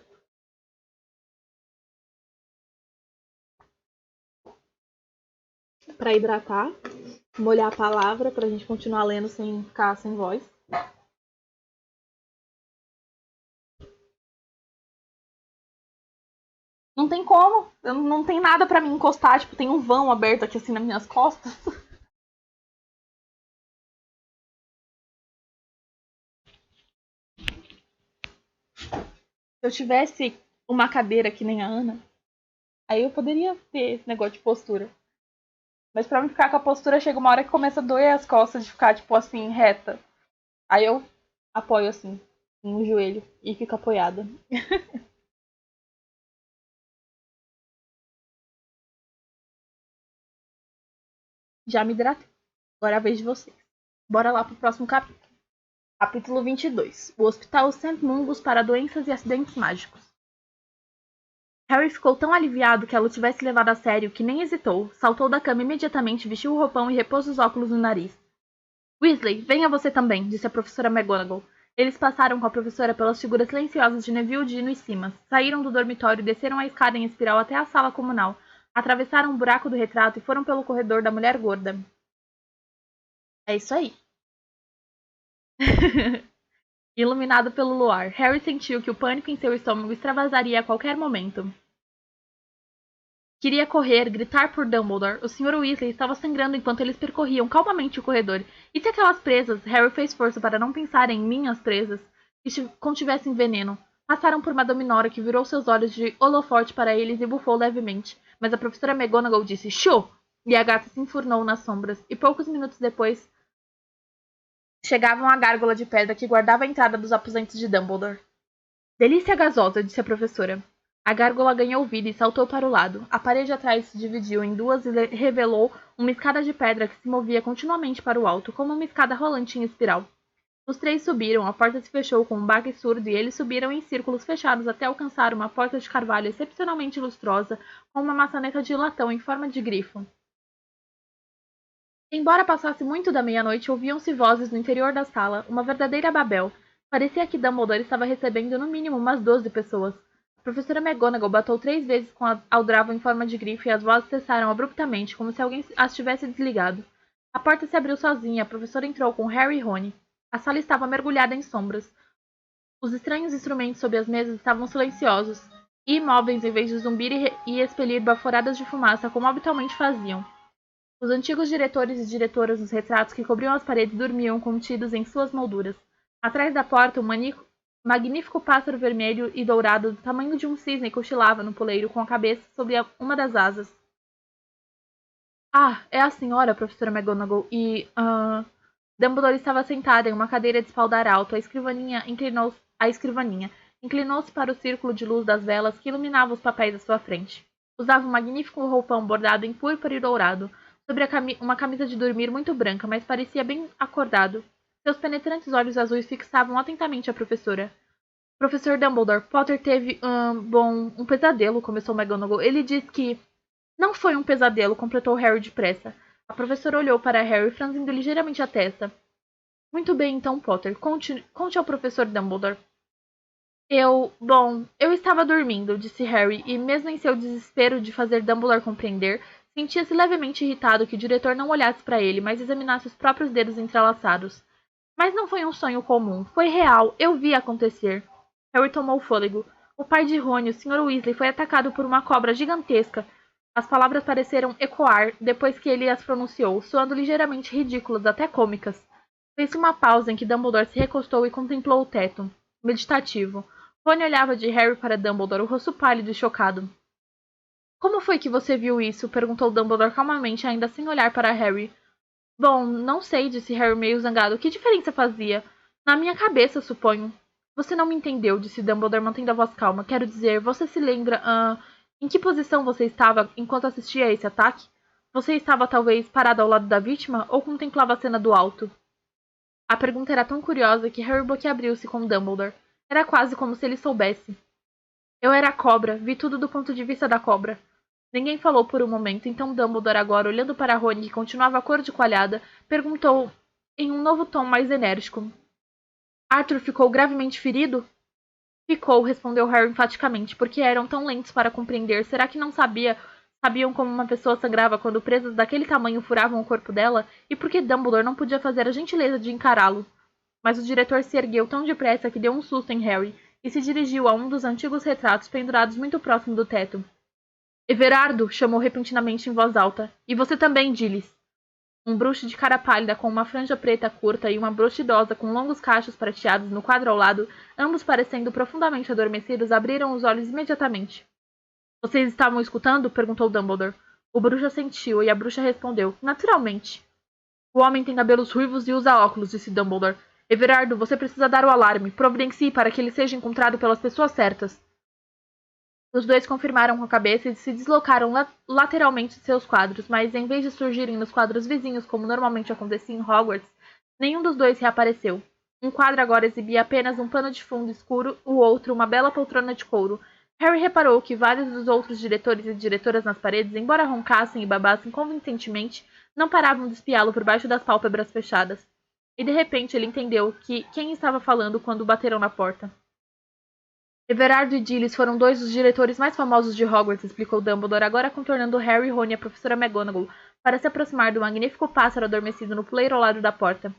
Pra hidratar. Molhar a palavra pra gente continuar lendo sem ficar sem voz. Não tem como. Não tem nada pra mim encostar. Tipo, tem um vão aberto aqui assim nas minhas costas. Se eu tivesse uma cadeira que nem a Ana, aí eu poderia ter esse negócio de postura. Mas pra mim ficar com a postura, chega uma hora que começa a doer as costas de ficar, tipo assim, reta. Aí eu apoio assim, no joelho e fico apoiada. Já me hidratei. Agora é a vez de vocês. Bora lá pro próximo capítulo. Capítulo 22. O Hospital St. Mungus para Doenças e Acidentes Mágicos. Harry ficou tão aliviado que ela o tivesse levado a sério que nem hesitou, saltou da cama imediatamente, vestiu o roupão e repôs os óculos no nariz. Weasley, venha você também, disse a professora McGonagall. Eles passaram com a professora pelas figuras silenciosas de Neville, Dino e Simas, saíram do dormitório e desceram a escada em espiral até a sala comunal, atravessaram o buraco do retrato e foram pelo corredor da mulher gorda. É isso aí. Iluminado pelo luar, Harry sentiu que o pânico em seu estômago extravasaria a qualquer momento. Queria correr, gritar por Dumbledore. O Sr. Weasley estava sangrando enquanto eles percorriam calmamente o corredor. E se aquelas presas, Harry fez força para não pensar em minhas presas, contivessem veneno? Passaram por uma dominora que virou seus olhos de holofote para eles e bufou levemente. Mas a professora McGonagall disse "Shoo!" E a gata se enfurnou nas sombras. E poucos minutos depois, chegavam à gárgula de pedra que guardava a entrada dos aposentos de Dumbledore. Delícia gasosa, disse a professora. A gárgula ganhou vida e saltou para o lado. A parede atrás se dividiu em duas e revelou uma escada de pedra que se movia continuamente para o alto, como uma escada rolante em espiral. Os três subiram, a porta se fechou com um baque surdo e eles subiram em círculos fechados até alcançar uma porta de carvalho excepcionalmente lustrosa, com uma maçaneta de latão em forma de grifo. Embora passasse muito da meia-noite, ouviam-se vozes no interior da sala, uma verdadeira Babel. Parecia que Dumbledore estava recebendo no mínimo umas 12 pessoas. A professora McGonagall bateu 3 vezes com a aldrava em forma de grifo e as vozes cessaram abruptamente, como se alguém as tivesse desligado. A porta se abriu sozinha, a professora entrou com Harry e Rony. A sala estava mergulhada em sombras. Os estranhos instrumentos sob as mesas estavam silenciosos e imóveis em vez de zumbir e expelir baforadas de fumaça como habitualmente faziam. Os antigos diretores e diretoras dos retratos que cobriam as paredes dormiam contidos em suas molduras. Atrás da porta, um magnífico pássaro vermelho e dourado do tamanho de um cisne cochilava no poleiro com a cabeça sobre uma das asas. Ah, é a senhora, professora McGonagall, e... Dumbledore estava sentada em uma cadeira de espaldar alto. A escrivaninha inclinou-se para o círculo de luz das velas que iluminava os papéis à sua frente. Usava um magnífico roupão bordado em púrpura e dourado, sobre uma camisa de dormir muito branca, mas parecia bem acordado. Seus penetrantes olhos azuis fixavam atentamente a professora. Professor Dumbledore, Potter teve, um pesadelo, começou McGonagall. Ele diz que... Não foi um pesadelo, completou Harry depressa. A professora olhou para Harry, franzindo ligeiramente a testa. Muito bem, então, Potter. Conte ao professor Dumbledore. Eu estava dormindo, disse Harry, e mesmo em seu desespero de fazer Dumbledore compreender, sentia-se levemente irritado que o diretor não olhasse para ele, mas examinasse os próprios dedos entrelaçados. Mas não foi um sonho comum. Foi real. Eu vi acontecer. Harry tomou fôlego. O pai de Rony, o Sr. Weasley, foi atacado por uma cobra gigantesca. As palavras pareceram ecoar depois que ele as pronunciou, soando ligeiramente ridículas, até cômicas. Fez-se uma pausa em que Dumbledore se recostou e contemplou o teto, meditativo. Rony olhava de Harry para Dumbledore, o rosto pálido e chocado. Como foi que você viu isso? Perguntou Dumbledore calmamente, ainda sem olhar para Harry. Bom, não sei, disse Harry meio zangado. Que diferença fazia? Na minha cabeça, suponho. Você não me entendeu, disse Dumbledore, mantendo a voz calma. Quero dizer, você se lembra, em que posição você estava enquanto assistia a esse ataque? Você estava talvez parado ao lado da vítima ou contemplava a cena do alto? A pergunta era tão curiosa que Harry boquiabriu-se com Dumbledore. Era quase como se ele soubesse. Eu era a cobra, vi tudo do ponto de vista da cobra. Ninguém falou por um momento, então Dumbledore, agora olhando para Rony, que continuava a cor de coalhada, perguntou em um novo tom mais enérgico. Arthur ficou gravemente ferido? Ficou, respondeu Harry enfaticamente, porque eram tão lentos para compreender. Será que não sabiam como uma pessoa sangrava quando presas daquele tamanho furavam o corpo dela? E por que Dumbledore não podia fazer a gentileza de encará-lo? Mas o diretor se ergueu tão depressa que deu um susto em Harry e se dirigiu a um dos antigos retratos pendurados muito próximo do teto. Everardo! Chamou repentinamente em voz alta. E você também, Gilles. Um bruxo de cara pálida com uma franja preta curta e uma bruxa idosa com longos cachos prateados no quadro ao lado, ambos parecendo profundamente adormecidos, abriram os olhos imediatamente. Vocês estavam escutando? Perguntou Dumbledore. O bruxo assentiu e a bruxa respondeu, naturalmente. O homem tem cabelos ruivos e usa óculos, disse Dumbledore. Everardo, você precisa dar o alarme. Providencie para que ele seja encontrado pelas pessoas certas. Os dois confirmaram com a cabeça e se deslocaram lateralmente de seus quadros, mas em vez de surgirem nos quadros vizinhos, como normalmente acontecia em Hogwarts, nenhum dos dois reapareceu. Um quadro agora exibia apenas um pano de fundo escuro, o outro uma bela poltrona de couro. Harry reparou que vários dos outros diretores e diretoras nas paredes, embora roncassem e babassem convincentemente, não paravam de espiá-lo por baixo das pálpebras fechadas. E de repente ele entendeu que quem estava falando quando bateram na porta. Everardo e Giles foram dois dos diretores mais famosos de Hogwarts, explicou Dumbledore, agora contornando Harry, Ron e a professora McGonagall para se aproximar do magnífico pássaro adormecido no puleiro ao lado da porta.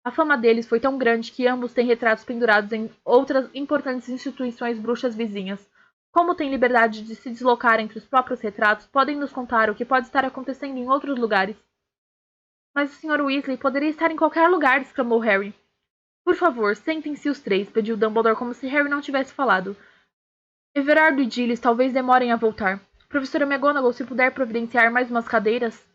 A fama deles foi tão grande que ambos têm retratos pendurados em outras importantes instituições bruxas vizinhas. Como têm liberdade de se deslocar entre os próprios retratos, podem nos contar o que pode estar acontecendo em outros lugares. Mas o Sr. Weasley poderia estar em qualquer lugar, exclamou Harry. Por favor, sentem-se os três, pediu Dumbledore como se Harry não tivesse falado. Everardo e Giles talvez demorem a voltar. Professora McGonagall, se puder providenciar mais umas cadeiras?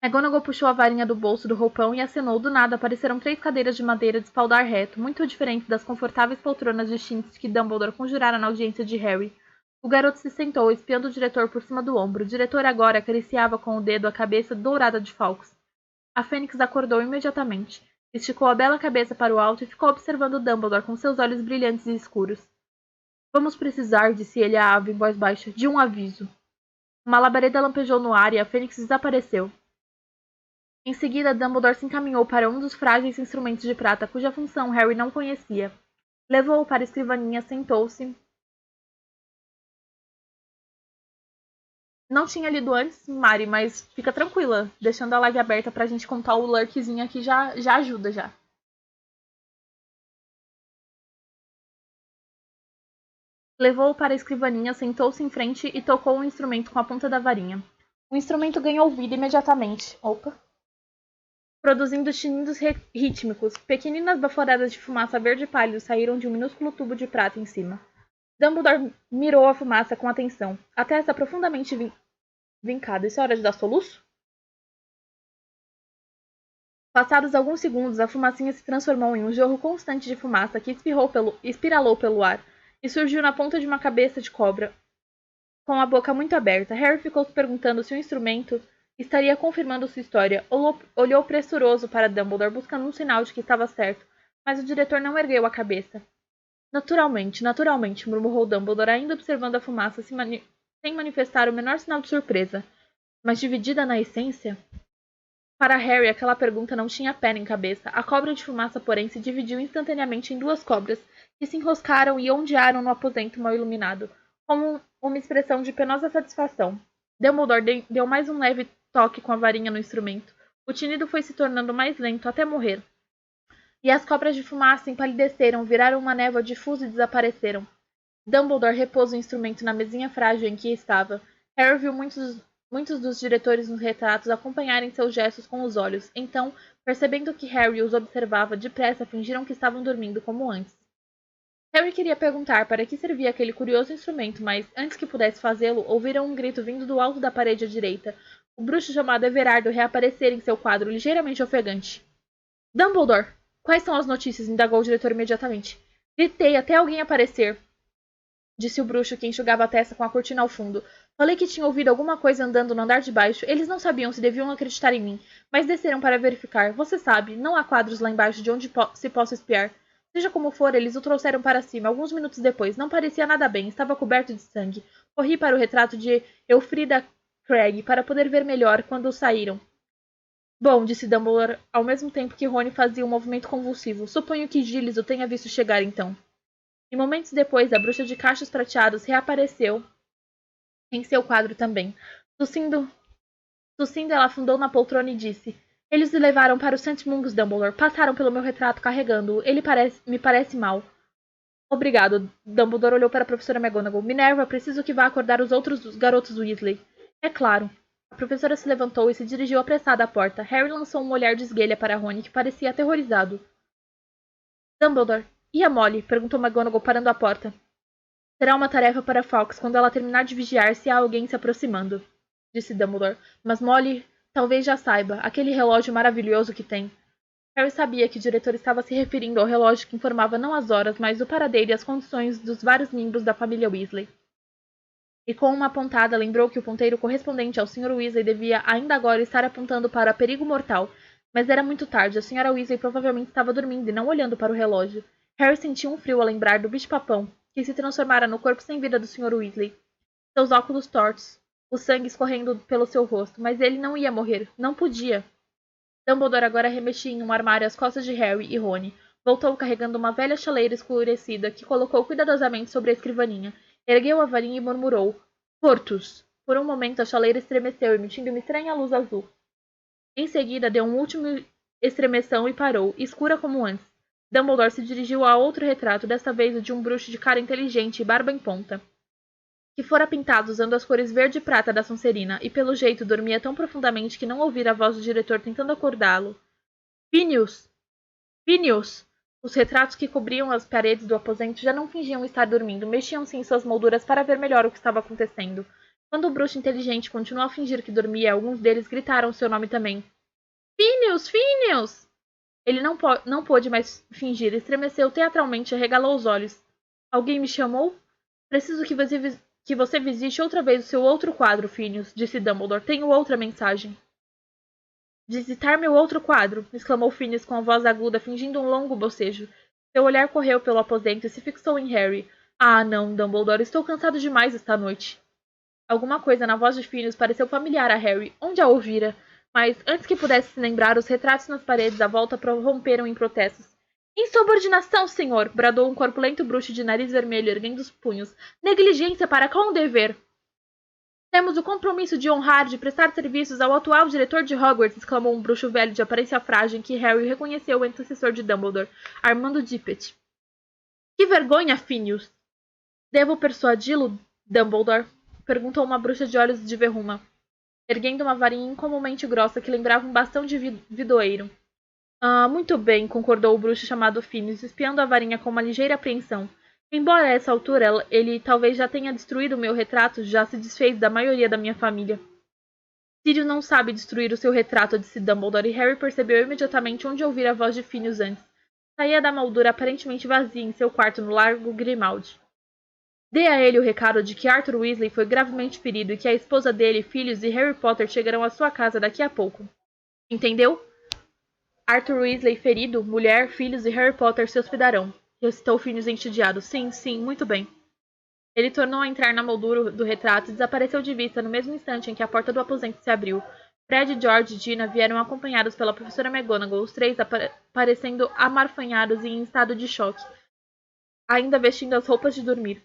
McGonagall puxou a varinha do bolso do roupão e acenou. Do nada apareceram 3 cadeiras de madeira de espaldar reto, muito diferentes das confortáveis poltronas de chintz que Dumbledore conjurara na audiência de Harry. O garoto se sentou, espiando o diretor por cima do ombro. O diretor agora acariciava com o dedo a cabeça dourada de Fawkes. A Fênix acordou imediatamente. Esticou a bela cabeça para o alto e ficou observando Dumbledore com seus olhos brilhantes e escuros. Vamos precisar, disse ele à ave em voz baixa, de um aviso. Uma labareda lampejou no ar e a Fênix desapareceu. Em seguida, Dumbledore se encaminhou para um dos frágeis instrumentos de prata cuja função Harry não conhecia. Levou-o para a escrivaninha, sentou-se. Não tinha lido antes, Mari, mas fica tranquila. Deixando a live aberta pra gente contar o lurkzinho aqui já ajuda já. Levou-o para a escrivaninha, sentou-se em frente e tocou o instrumento com a ponta da varinha. O instrumento ganhou vida imediatamente. Produzindo tinidos rítmicos. Pequeninas baforadas de fumaça verde pálido saíram de um minúsculo tubo de prata em cima. Dumbledore mirou a fumaça com atenção. A testa profundamente vincada. Isso é hora de dar soluço? Passados alguns segundos, a fumacinha se transformou em um jorro constante de fumaça que espiralou pelo ar e surgiu na ponta de uma cabeça de cobra, com a boca muito aberta. Harry ficou se perguntando se o instrumento estaria confirmando sua história. Olhou pressuroso para Dumbledore, buscando um sinal de que estava certo, mas o diretor não ergueu a cabeça. Naturalmente, murmurou Dumbledore, ainda observando a fumaça sem manifestar o menor sinal de surpresa. Mas dividida na essência? Para Harry, aquela pergunta não tinha pé nem cabeça. A cobra de fumaça, porém, se dividiu instantaneamente em 2 cobras, que se enroscaram e ondearam no aposento mal iluminado, como uma expressão de penosa satisfação. Dumbledore deu mais um leve toque com a varinha no instrumento. O tinido foi se tornando mais lento até morrer. E as cobras de fumaça empalideceram, viraram uma névoa difusa e desapareceram. Dumbledore repôs o instrumento na mesinha frágil em que estava. Harry viu muitos dos diretores nos retratos acompanharem seus gestos com os olhos. Então, percebendo que Harry os observava, depressa fingiram que estavam dormindo como antes. Harry queria perguntar para que servia aquele curioso instrumento, mas, antes que pudesse fazê-lo, ouviram um grito vindo do alto da parede à direita. O bruxo chamado Everardo reaparecera em seu quadro, ligeiramente ofegante. Dumbledore! Quais são as notícias? Indagou o diretor imediatamente. Gritei até alguém aparecer, disse o bruxo, que enxugava a testa com a cortina ao fundo. Falei que tinha ouvido alguma coisa andando no andar de baixo. Eles não sabiam se deviam acreditar em mim, mas desceram para verificar. Você sabe, não há quadros lá embaixo de onde se possa espiar. Seja como for, eles o trouxeram para cima. Alguns minutos depois, não parecia nada bem. Estava coberto de sangue. Corri para o retrato de Elfrida Craig para poder ver melhor quando saíram. Bom, disse Dumbledore, ao mesmo tempo que Rony fazia um movimento convulsivo. Suponho que Giles o tenha visto chegar, então. E momentos depois, a bruxa de cachos prateados reapareceu em seu quadro também. Tossindo, ela afundou na poltrona e disse: Eles o levaram para o St. Mungus, Dumbledore. Passaram pelo meu retrato carregando-o. Ele me parece mal. Obrigado. Dumbledore olhou para a professora McGonagall. Minerva, preciso que vá acordar os outros garotos Weasley. É claro. A professora se levantou e se dirigiu apressada à porta. Harry lançou um olhar de esguelha para Rony, que parecia aterrorizado. Dumbledore, e a Molly? Perguntou McGonagall parando à porta. Será uma tarefa para Fawkes quando ela terminar de vigiar se há alguém se aproximando, disse Dumbledore. Mas Molly talvez já saiba, aquele relógio maravilhoso que tem. Harry sabia que o diretor estava se referindo ao relógio que informava não as horas, mas o paradeiro e as condições dos vários membros da família Weasley. E com uma apontada lembrou que o ponteiro correspondente ao Sr. Weasley devia ainda agora estar apontando para perigo mortal, mas era muito tarde, a Sra. Weasley provavelmente estava dormindo e não olhando para o relógio. Harry sentiu um frio ao lembrar do bicho-papão, que se transformara no corpo sem vida do Sr. Weasley. Seus óculos tortos, o sangue escorrendo pelo seu rosto, mas ele não ia morrer, não podia. Dumbledore agora remexia em um armário às costas de Harry e Rony. Voltou carregando uma velha chaleira escurecida que colocou cuidadosamente sobre a escrivaninha. Ergueu a varinha e murmurou: Portus! Por um momento a chaleira estremeceu, emitindo uma estranha luz azul. Em seguida deu um último estremeção e parou, escura como antes. Dumbledore se dirigiu a outro retrato, desta vez o de um bruxo de cara inteligente e barba em ponta, que fora pintado usando as cores verde e prata da Sonserina, e pelo jeito dormia tão profundamente que não ouvira a voz do diretor tentando acordá-lo. Phineas! Phineas! Os retratos que cobriam as paredes do aposento já não fingiam estar dormindo, mexiam-se em suas molduras para ver melhor o que estava acontecendo. Quando o bruxo inteligente continuou a fingir que dormia, alguns deles gritaram seu nome também. Phineas! Phineas! Ele não pôde mais fingir, estremeceu teatralmente e arregalou os olhos. Alguém me chamou? Preciso que você visite outra vez o seu outro quadro, Phineas, disse Dumbledore. Tenho outra mensagem. Visitar meu outro quadro, exclamou Phineas com a voz aguda, fingindo um longo bocejo. Seu olhar correu pelo aposento e se fixou em Harry. Ah, não, Dumbledore, estou cansado demais esta noite. Alguma coisa na voz de Phineas pareceu familiar a Harry. Onde a ouvira? Mas, antes que pudesse se lembrar, os retratos nas paredes à volta prorromperam em protestos. Insubordinação, senhor! Bradou um corpulento bruxo de nariz vermelho, erguendo os punhos. Negligência para com o dever! Temos o compromisso de honrar, de prestar serviços ao atual diretor de Hogwarts, exclamou um bruxo velho de aparência frágil em que Harry reconheceu o antecessor de Dumbledore, Armando Dippet. Que vergonha, Phineas! Devo persuadi-lo, Dumbledore? Perguntou uma bruxa de olhos de verruma, erguendo uma varinha incomumente grossa que lembrava um bastão de vidoeiro. Ah, muito bem, concordou o bruxo chamado Phineas, espiando a varinha com uma ligeira apreensão. Embora a essa altura ele talvez já tenha destruído o meu retrato, já se desfez da maioria da minha família. Sirius não sabe destruir o seu retrato, disse Dumbledore, e Harry percebeu imediatamente onde ouvira a voz de Phineas antes. Saía da moldura aparentemente vazia em seu quarto no Largo Grimaldi. Dê a ele o recado de que Arthur Weasley foi gravemente ferido e que a esposa dele, filhos e Harry Potter chegarão à sua casa daqui a pouco. Entendeu? Arthur Weasley ferido, mulher, filhos e Harry Potter se hospedarão. Recitou Phineas entediado. Sim, sim, muito bem. Ele tornou a entrar na moldura do retrato e desapareceu de vista no mesmo instante em que a porta do aposento se abriu. Fred, George e Gina vieram acompanhados pela professora McGonagall, os três parecendo amarfanhados e em estado de choque, ainda vestindo as roupas de dormir.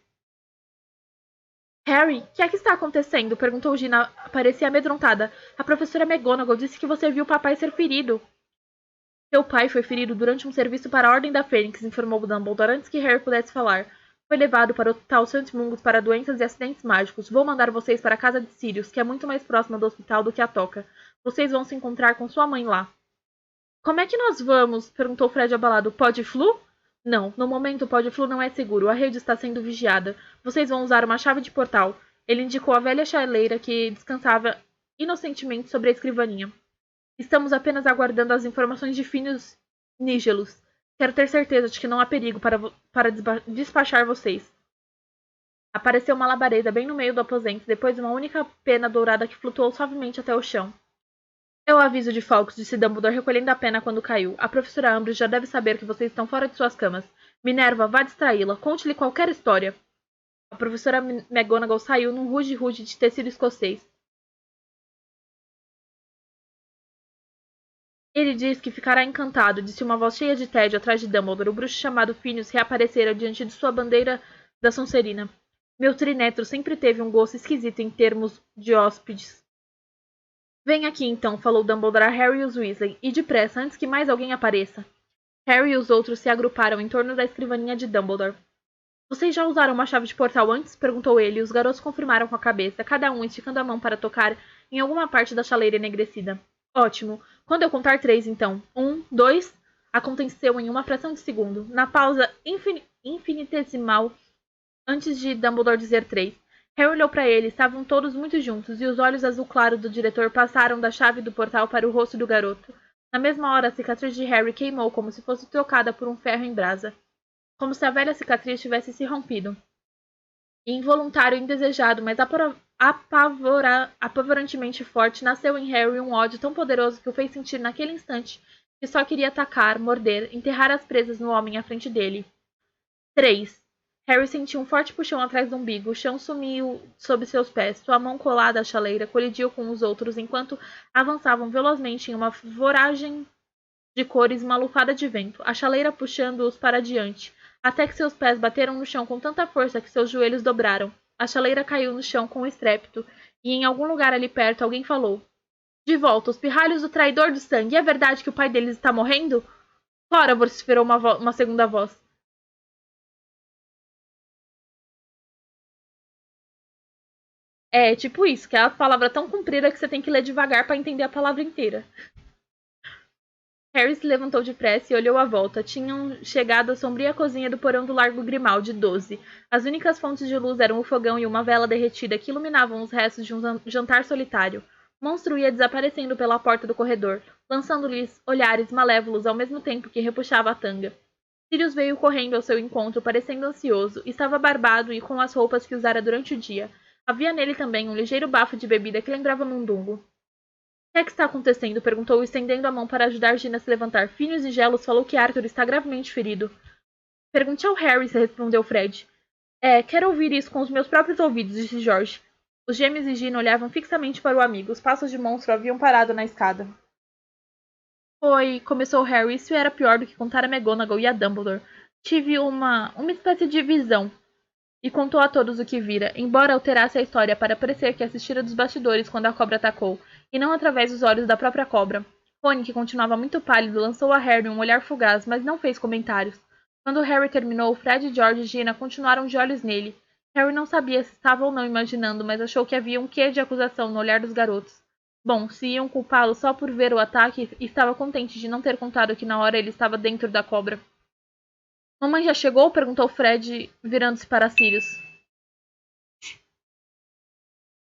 Harry, o que é que está acontecendo? Perguntou Gina, parecia amedrontada. A professora McGonagall disse que você viu o papai ser ferido. Seu pai foi ferido durante um serviço para a Ordem da Fênix, informou Dumbledore antes que Harry pudesse falar. Foi levado para o Hospital St. Mungus para doenças e acidentes mágicos. Vou mandar vocês para a casa de Sirius, que é muito mais próxima do hospital do que a Toca. Vocês vão se encontrar com sua mãe lá. Como é que nós vamos? Perguntou Fred abalado. Pode flu? Não, no momento o Podflu não é seguro. A rede está sendo vigiada. Vocês vão usar uma chave de portal. Ele indicou a velha chaleira que descansava inocentemente sobre a escrivaninha. Estamos apenas aguardando as informações de Phineas Nígelos. Quero ter certeza de que não há perigo para despachar vocês. Apareceu uma labareda bem no meio do aposento, depois uma única pena dourada que flutuou suavemente até o chão. É o aviso de Fawkes, disse Dumbledore, recolhendo a pena quando caiu. A professora Umbridge já deve saber que vocês estão fora de suas camas. Minerva, vá distraí-la. Conte-lhe qualquer história. A professora McGonagall saiu num ruge-ruge de tecido escocês. Ele diz que ficará encantado, disse uma voz cheia de tédio atrás de Dumbledore. O bruxo chamado Phineas reaparecera diante de sua bandeira da Sonserina. Meu trinetro sempre teve um gosto esquisito em termos de hóspedes. Vem aqui, então, falou Dumbledore a Harry e os Weasley, e depressa, antes que mais alguém apareça. Harry e os outros se agruparam em torno da escrivaninha de Dumbledore. Vocês já usaram uma chave de portal antes? Perguntou ele, e os garotos confirmaram com a cabeça, cada um esticando a mão para tocar em alguma parte da chaleira enegrecida. Ótimo. Quando eu contar 3, então. 1, 2... Aconteceu em uma fração de segundo, na pausa infinitesimal antes de Dumbledore dizer 3. Harry olhou para ele, estavam todos muito juntos, e os olhos azul claro do diretor passaram da chave do portal para o rosto do garoto. Na mesma hora, a cicatriz de Harry queimou como se fosse trocada por um ferro em brasa. Como se a velha cicatriz tivesse se rompido. E involuntário, indesejado, mas apavorantemente forte, nasceu em Harry um ódio tão poderoso que o fez sentir naquele instante que só queria atacar, morder, enterrar as presas no homem à frente dele. 3. Harry sentiu um forte puxão atrás do umbigo. O chão sumiu sob seus pés. Sua mão colada à chaleira colidiu com os outros enquanto avançavam velozmente em uma voragem de cores, uma lufada de vento, a chaleira puxando-os para diante, até que seus pés bateram no chão com tanta força que seus joelhos dobraram. A chaleira caiu no chão com estrépito, e em algum lugar ali perto alguém falou. De volta, os pirralhos do traidor do sangue. É verdade que o pai deles está morrendo? Fora, vociferou uma segunda voz. É tipo isso, que é a palavra tão comprida que você tem que ler devagar para entender a palavra inteira. Harry se levantou depressa e olhou à volta. Tinham chegado à sombria cozinha do porão do Largo Grimaldi 12. As únicas fontes de luz eram o fogão e uma vela derretida que iluminavam os restos de um jantar solitário. O monstro ia desaparecendo pela porta do corredor, lançando-lhes olhares malévolos ao mesmo tempo que repuxava a tanga. Sirius veio correndo ao seu encontro, parecendo ansioso. Estava barbado e com as roupas que usara durante o dia. Havia nele também um ligeiro bafo de bebida que lembrava Mundungo. O que é que está acontecendo? Perguntou, estendendo a mão para ajudar Gina a se levantar. Phineas e Gelos falou que Arthur está gravemente ferido. Pergunte ao Harry, respondeu Fred. Quero ouvir isso com os meus próprios ouvidos, disse George. Os gêmeos e Gina olhavam fixamente para o amigo. Os passos de monstro haviam parado na escada. Começou Harry. Isso era pior do que contar a McGonagall e a Dumbledore. Tive uma espécie de visão. E contou a todos o que vira, embora alterasse a história para parecer que assistira dos bastidores quando a cobra atacou, e não através dos olhos da própria cobra. Rony, que continuava muito pálido, lançou a Harry um olhar fugaz, mas não fez comentários. Quando Harry terminou, Fred, George e Gina continuaram de olhos nele. Harry não sabia se estava ou não imaginando, mas achou que havia um quê de acusação no olhar dos garotos. Bom, se iam culpá-lo só por ver o ataque, estava contente de não ter contado que na hora ele estava dentro da cobra. Mamãe já chegou? Perguntou Fred, virando-se para Sirius.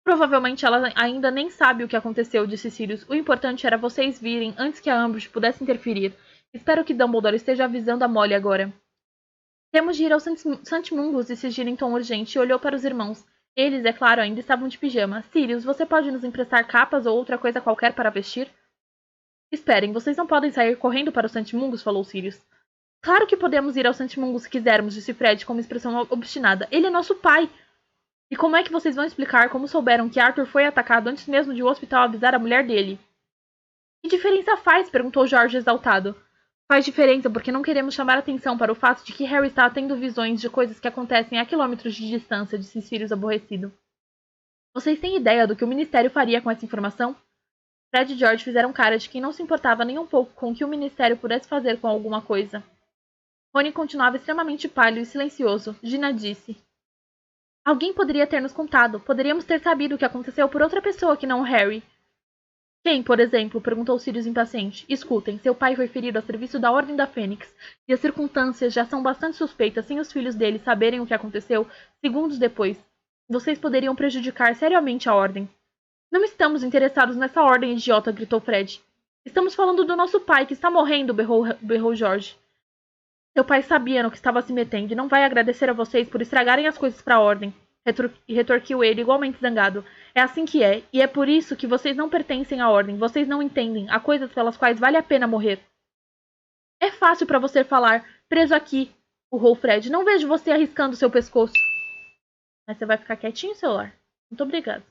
Provavelmente ela ainda nem sabe o que aconteceu, disse Sirius. O importante era vocês virem antes que a Umbridge pudesse interferir. Espero que Dumbledore esteja avisando a Molly agora. Temos de ir ao Santimungus, disse Gina em tom urgente, e olhou para os irmãos. Eles, é claro, ainda estavam de pijama. Sirius, você pode nos emprestar capas ou outra coisa qualquer para vestir? Esperem, vocês não podem sair correndo para o Santimungus, falou Sirius. Claro que podemos ir ao Santimungus se quisermos, disse Fred com uma expressão obstinada. Ele é nosso pai. E como é que vocês vão explicar como souberam que Arthur foi atacado antes mesmo de o hospital avisar a mulher dele? Que diferença faz? Perguntou George exaltado. Faz diferença porque não queremos chamar atenção para o fato de que Harry está tendo visões de coisas que acontecem a quilômetros de distância, disse Sirius aborrecido. Vocês têm ideia do que o Ministério faria com essa informação? Fred e George fizeram cara de quem não se importava nem um pouco com o que o Ministério pudesse fazer com alguma coisa. Rony continuava extremamente pálido e silencioso. Gina disse. Alguém poderia ter nos contado. Poderíamos ter sabido o que aconteceu por outra pessoa que não Harry. Quem, por exemplo? Perguntou Sirius impaciente. Escutem, seu pai foi ferido a serviço da Ordem da Fênix, e as circunstâncias já são bastante suspeitas sem os filhos dele saberem o que aconteceu segundos depois. Vocês poderiam prejudicar seriamente a Ordem. Não estamos interessados nessa ordem, idiota, gritou Fred. Estamos falando do nosso pai, que está morrendo, berrou George. Seu pai sabia no que estava se metendo e não vai agradecer a vocês por estragarem as coisas para a ordem, retorquiu ele, igualmente zangado. É assim que é, e é por isso que vocês não pertencem à ordem, vocês não entendem, há coisas pelas quais vale a pena morrer. É fácil para você falar, preso aqui, urrou Fred. Não vejo você arriscando seu pescoço. Mas você vai ficar quietinho, celular? Muito obrigado.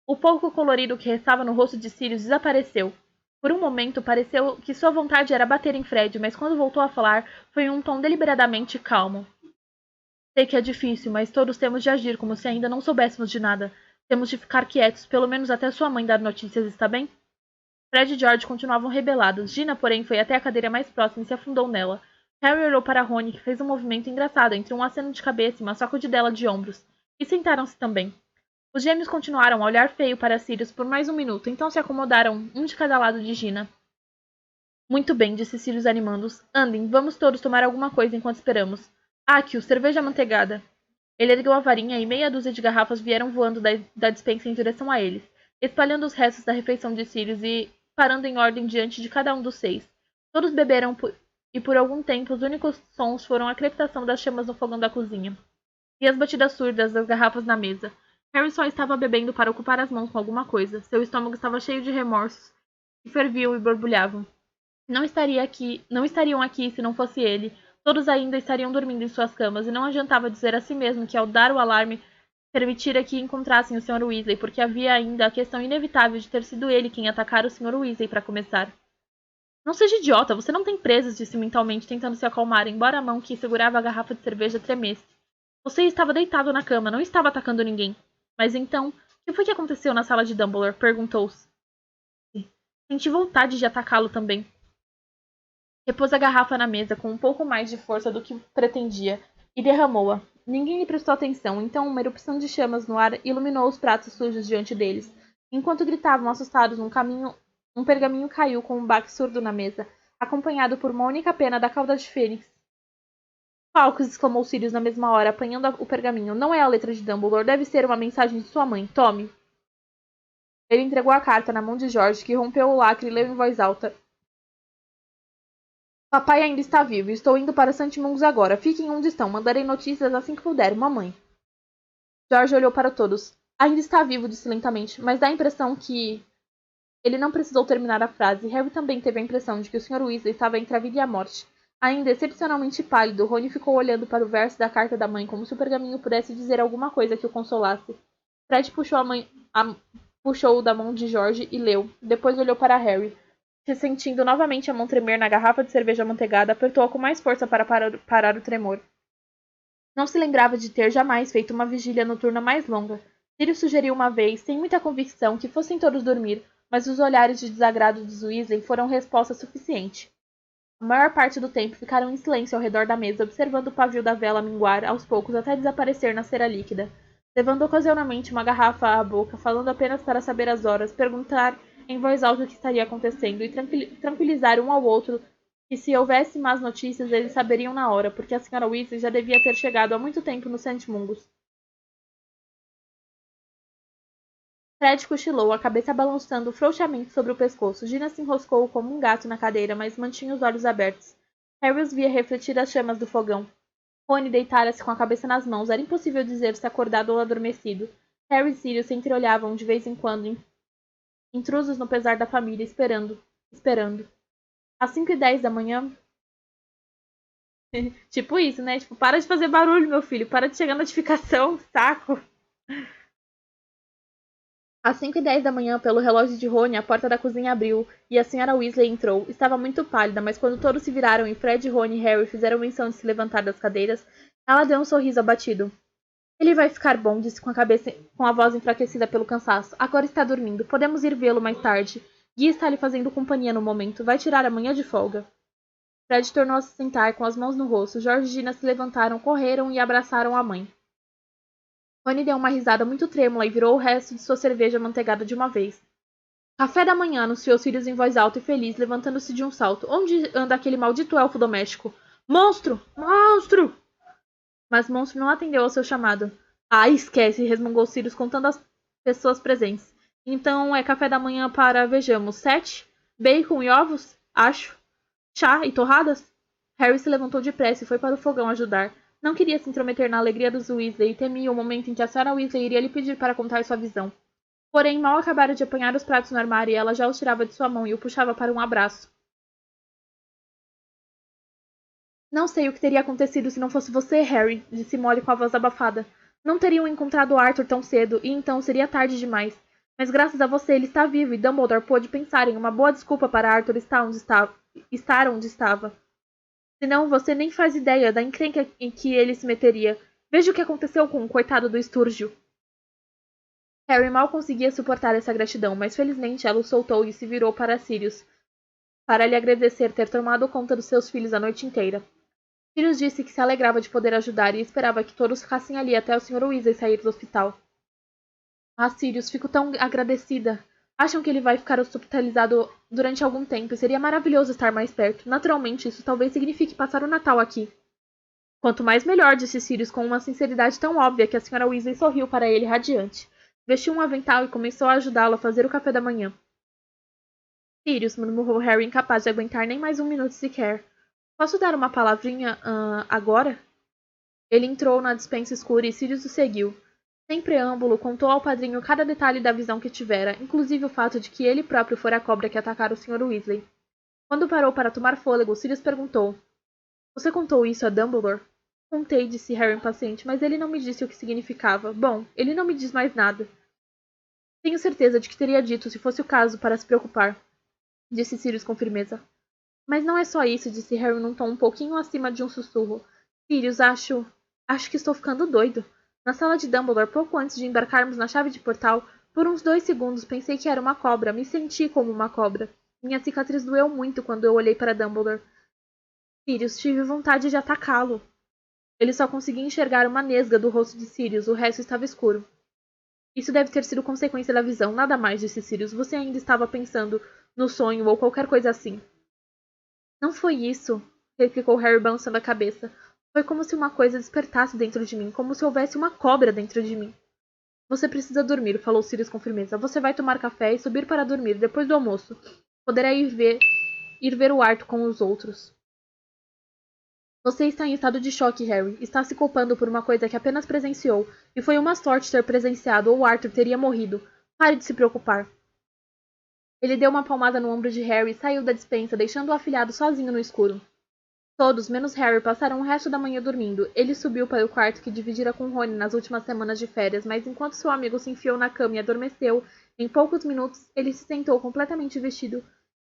O pouco colorido que restava no rosto de Sirius desapareceu. Por um momento, pareceu que sua vontade era bater em Fred, mas quando voltou a falar, foi em um tom deliberadamente calmo. Sei que é difícil, mas todos temos de agir como se ainda não soubéssemos de nada. Temos de ficar quietos, pelo menos até sua mãe dar notícias, está bem? Fred e George continuavam rebelados. Gina, porém, foi até a cadeira mais próxima e se afundou nela. Harry olhou para Rony, que fez um movimento engraçado entre um aceno de cabeça e uma sacudidela de ombros. E sentaram-se também. Os gêmeos continuaram a olhar feio para Sirius por mais um minuto, então se acomodaram, um de cada lado de Gina. Muito bem, disse Sirius animando-os. Andem, vamos todos tomar alguma coisa enquanto esperamos. Accio, cerveja amanteigada. Ele ergueu a varinha e meia dúzia de garrafas vieram voando da despensa em direção a eles, espalhando os restos da refeição de Sirius e parando em ordem diante de cada um dos 6. Todos beberam e por algum tempo os únicos sons foram a crepitação das chamas no fogão da cozinha e as batidas surdas das garrafas na mesa. Harry só estava bebendo para ocupar as mãos com alguma coisa. Seu estômago estava cheio de remorsos que ferviam e borbulhavam. Não estariam aqui se não fosse ele. Todos ainda estariam dormindo em suas camas, e não adiantava dizer a si mesmo que, ao dar o alarme, permitira que encontrassem o Sr. Weasley, porque havia ainda a questão inevitável de ter sido ele quem atacara o Sr. Weasley para começar. Não seja idiota, você não tem presas, disse mentalmente, tentando se acalmar, embora a mão que segurava a garrafa de cerveja tremesse. Você estava deitado na cama, não estava atacando ninguém. Mas então, o que foi que aconteceu na sala de Dumbledore? Perguntou-se. Senti vontade de atacá-lo também. Repôs a garrafa na mesa com um pouco mais de força do que pretendia e derramou-a. Ninguém lhe prestou atenção, então uma erupção de chamas no ar iluminou os pratos sujos diante deles. Enquanto gritavam assustados, um pergaminho caiu com um baque surdo na mesa, acompanhado por uma única pena da cauda de fênix. Falcos, exclamou Sirius na mesma hora, apanhando o pergaminho. Não é a letra de Dumbledore, deve ser uma mensagem de sua mãe. Tome. Ele entregou a carta na mão de George, que rompeu o lacre e leu em voz alta. Papai ainda está vivo. Estou indo para Santimungus agora. Fiquem onde estão. Mandarei notícias assim que puder. Mamãe. George olhou para todos. Ainda está vivo, disse lentamente, mas dá a impressão que... Ele não precisou terminar a frase. Harry também teve a impressão de que o Sr. Weasley estava entre a vida e a morte. Ainda excepcionalmente pálido, Rony ficou olhando para o verso da carta da mãe como se o pergaminho pudesse dizer alguma coisa que o consolasse. Fred puxou-o da mão de George e leu. Depois olhou para Harry. Sentindo novamente a mão tremer na garrafa de cerveja amanteigada, apertou-a com mais força para parar o tremor. Não se lembrava de ter jamais feito uma vigília noturna mais longa. Sirius sugeriu uma vez, sem muita convicção, que fossem todos dormir, mas os olhares de desagrado dos Weasley foram resposta suficiente. A maior parte do tempo ficaram em silêncio ao redor da mesa, observando o pavio da vela minguar aos poucos até desaparecer na cera líquida, levando ocasionalmente uma garrafa à boca, falando apenas para saber as horas, perguntar em voz alta o que estaria acontecendo e tranquilizar um ao outro que se houvesse más notícias eles saberiam na hora, porque a Sra. Weasley já devia ter chegado há muito tempo no St. Mungus. Fred cochilou, a cabeça balançando frouxamente sobre o pescoço. Gina se enroscou como um gato na cadeira, mas mantinha os olhos abertos. Harry os via refletir as chamas do fogão. Rony deitara-se com a cabeça nas mãos. Era impossível dizer se acordado ou adormecido. Harry e Sirius se entreolhavam de vez em quando, intrusos no pesar da família, esperando. Às 5h10 da manhã... tipo isso, né? Tipo, para de fazer barulho, meu filho. Para de chegar notificação, saco. Às 5h10 da manhã, pelo relógio de Rony, a porta da cozinha abriu e a Sra. Weasley entrou. Estava muito pálida, mas quando todos se viraram e Fred, Rony e Harry fizeram menção de se levantar das cadeiras, ela deu um sorriso abatido. Ele vai ficar bom, disse com a voz enfraquecida pelo cansaço. Agora está dormindo. Podemos ir vê-lo mais tarde. Guy está lhe fazendo companhia no momento. Vai tirar a manhã de folga. Fred tornou a se sentar com as mãos no rosto. George e Gina se levantaram, correram e abraçaram a mãe. Rony deu uma risada muito trêmula e virou o resto de sua cerveja amanteigada de uma vez. Café da manhã, anunciou Sirius em voz alta e feliz, levantando-se de um salto. Onde anda aquele maldito elfo doméstico? Monstro! Monstro! Mas Monstro não atendeu ao seu chamado. Ah, esquece, resmungou Sirius, contando as pessoas presentes. Então é café da manhã para, vejamos, 7? Bacon e ovos? Acho. Chá e torradas? Harry se levantou depressa e foi para o fogão ajudar. Não queria se intrometer na alegria dos Weasley e temia o momento em que a Sra. Weasley iria lhe pedir para contar sua visão. Porém, mal acabara de apanhar os pratos no armário e ela já os tirava de sua mão e o puxava para um abraço. Não sei o que teria acontecido se não fosse você, Harry, disse Molly com a voz abafada. Não teriam encontrado Arthur tão cedo, e então seria tarde demais. Mas graças a você ele está vivo e Dumbledore pôde pensar em uma boa desculpa para Arthur estar onde estava. Senão você nem faz ideia da encrenca em que ele se meteria. Veja o que aconteceu com o coitado do Estúrgio. Harry mal conseguia suportar essa gratidão, mas felizmente ela o soltou e se virou para Sirius, para lhe agradecer ter tomado conta dos seus filhos a noite inteira. Sirius disse que se alegrava de poder ajudar e esperava que todos ficassem ali até o Sr. Weasley sair do hospital. Ah, Sirius, fico tão agradecida. Acham que ele vai ficar hospitalizado durante algum tempo e seria maravilhoso estar mais perto. Naturalmente, isso talvez signifique passar o Natal aqui. Quanto mais melhor, disse Sirius com uma sinceridade tão óbvia que a Sra. Weasley sorriu para ele radiante. Vestiu um avental e começou a ajudá-lo a fazer o café da manhã. Sirius, murmurou Harry, incapaz de aguentar nem mais um minuto sequer. Posso dar uma palavrinha, agora? Ele entrou na despensa escura e Sirius o seguiu. Sem preâmbulo, contou ao padrinho cada detalhe da visão que tivera, inclusive o fato de que ele próprio fora a cobra que atacara o Sr. Weasley. Quando parou para tomar fôlego, Sirius perguntou: Você contou isso a Dumbledore? Contei, disse Harry impaciente, mas ele não me disse o que significava. Bom, ele não me diz mais nada. Tenho certeza de que teria dito se fosse o caso para se preocupar, disse Sirius com firmeza. Mas não é só isso, disse Harry num tom um pouquinho acima de um sussurro. Sirius, acho que estou ficando doido. Na sala de Dumbledore, pouco antes de embarcarmos na chave de portal, por uns 2 segundos pensei que era uma cobra. Me senti como uma cobra. Minha cicatriz doeu muito quando eu olhei para Dumbledore. Sirius, tive vontade de atacá-lo. Ele só conseguia enxergar uma nesga do rosto de Sirius, o resto estava escuro. Isso deve ter sido consequência da visão, nada mais, disse Sirius. Você ainda estava pensando no sonho ou qualquer coisa assim. Não foi isso, replicou Harry balançando a cabeça. Foi como se uma coisa despertasse dentro de mim, como se houvesse uma cobra dentro de mim. Você precisa dormir, falou Sirius com firmeza. Você vai tomar café e subir para dormir depois do almoço. Poderá ir ver o Arthur com os outros. Você está em estado de choque, Harry. Está se culpando por uma coisa que apenas presenciou, e foi uma sorte ter presenciado ou Arthur teria morrido. Pare de se preocupar. Ele deu uma palmada no ombro de Harry e saiu da despensa, deixando o afilhado sozinho no escuro. Todos, menos Harry, passaram o resto da manhã dormindo. Ele subiu para o quarto que dividira com Rony nas últimas semanas de férias, mas enquanto seu amigo se enfiou na cama e adormeceu, em poucos minutos ele se sentou completamente vestido,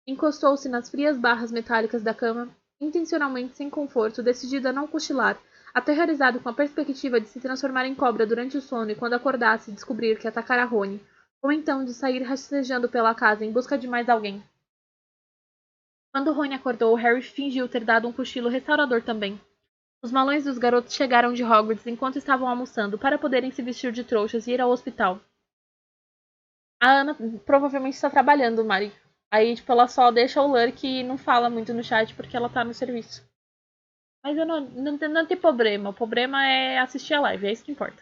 encostou-se nas frias barras metálicas da cama, intencionalmente sem conforto, decidido a não cochilar, aterrorizado com a perspectiva de se transformar em cobra durante o sono e quando acordasse descobrir que atacara Rony, ou então de sair rastejando pela casa em busca de mais alguém. Quando Rony acordou, Harry fingiu ter dado um cochilo restaurador também. Os malões dos garotos chegaram de Hogwarts enquanto estavam almoçando, para poderem se vestir de trouxas e ir ao hospital. A Ana provavelmente está trabalhando, Mari. Aí, ela só deixa o lurk e não fala muito no chat porque ela tá no serviço. Mas eu não tem problema. O problema é assistir a live, é isso que importa.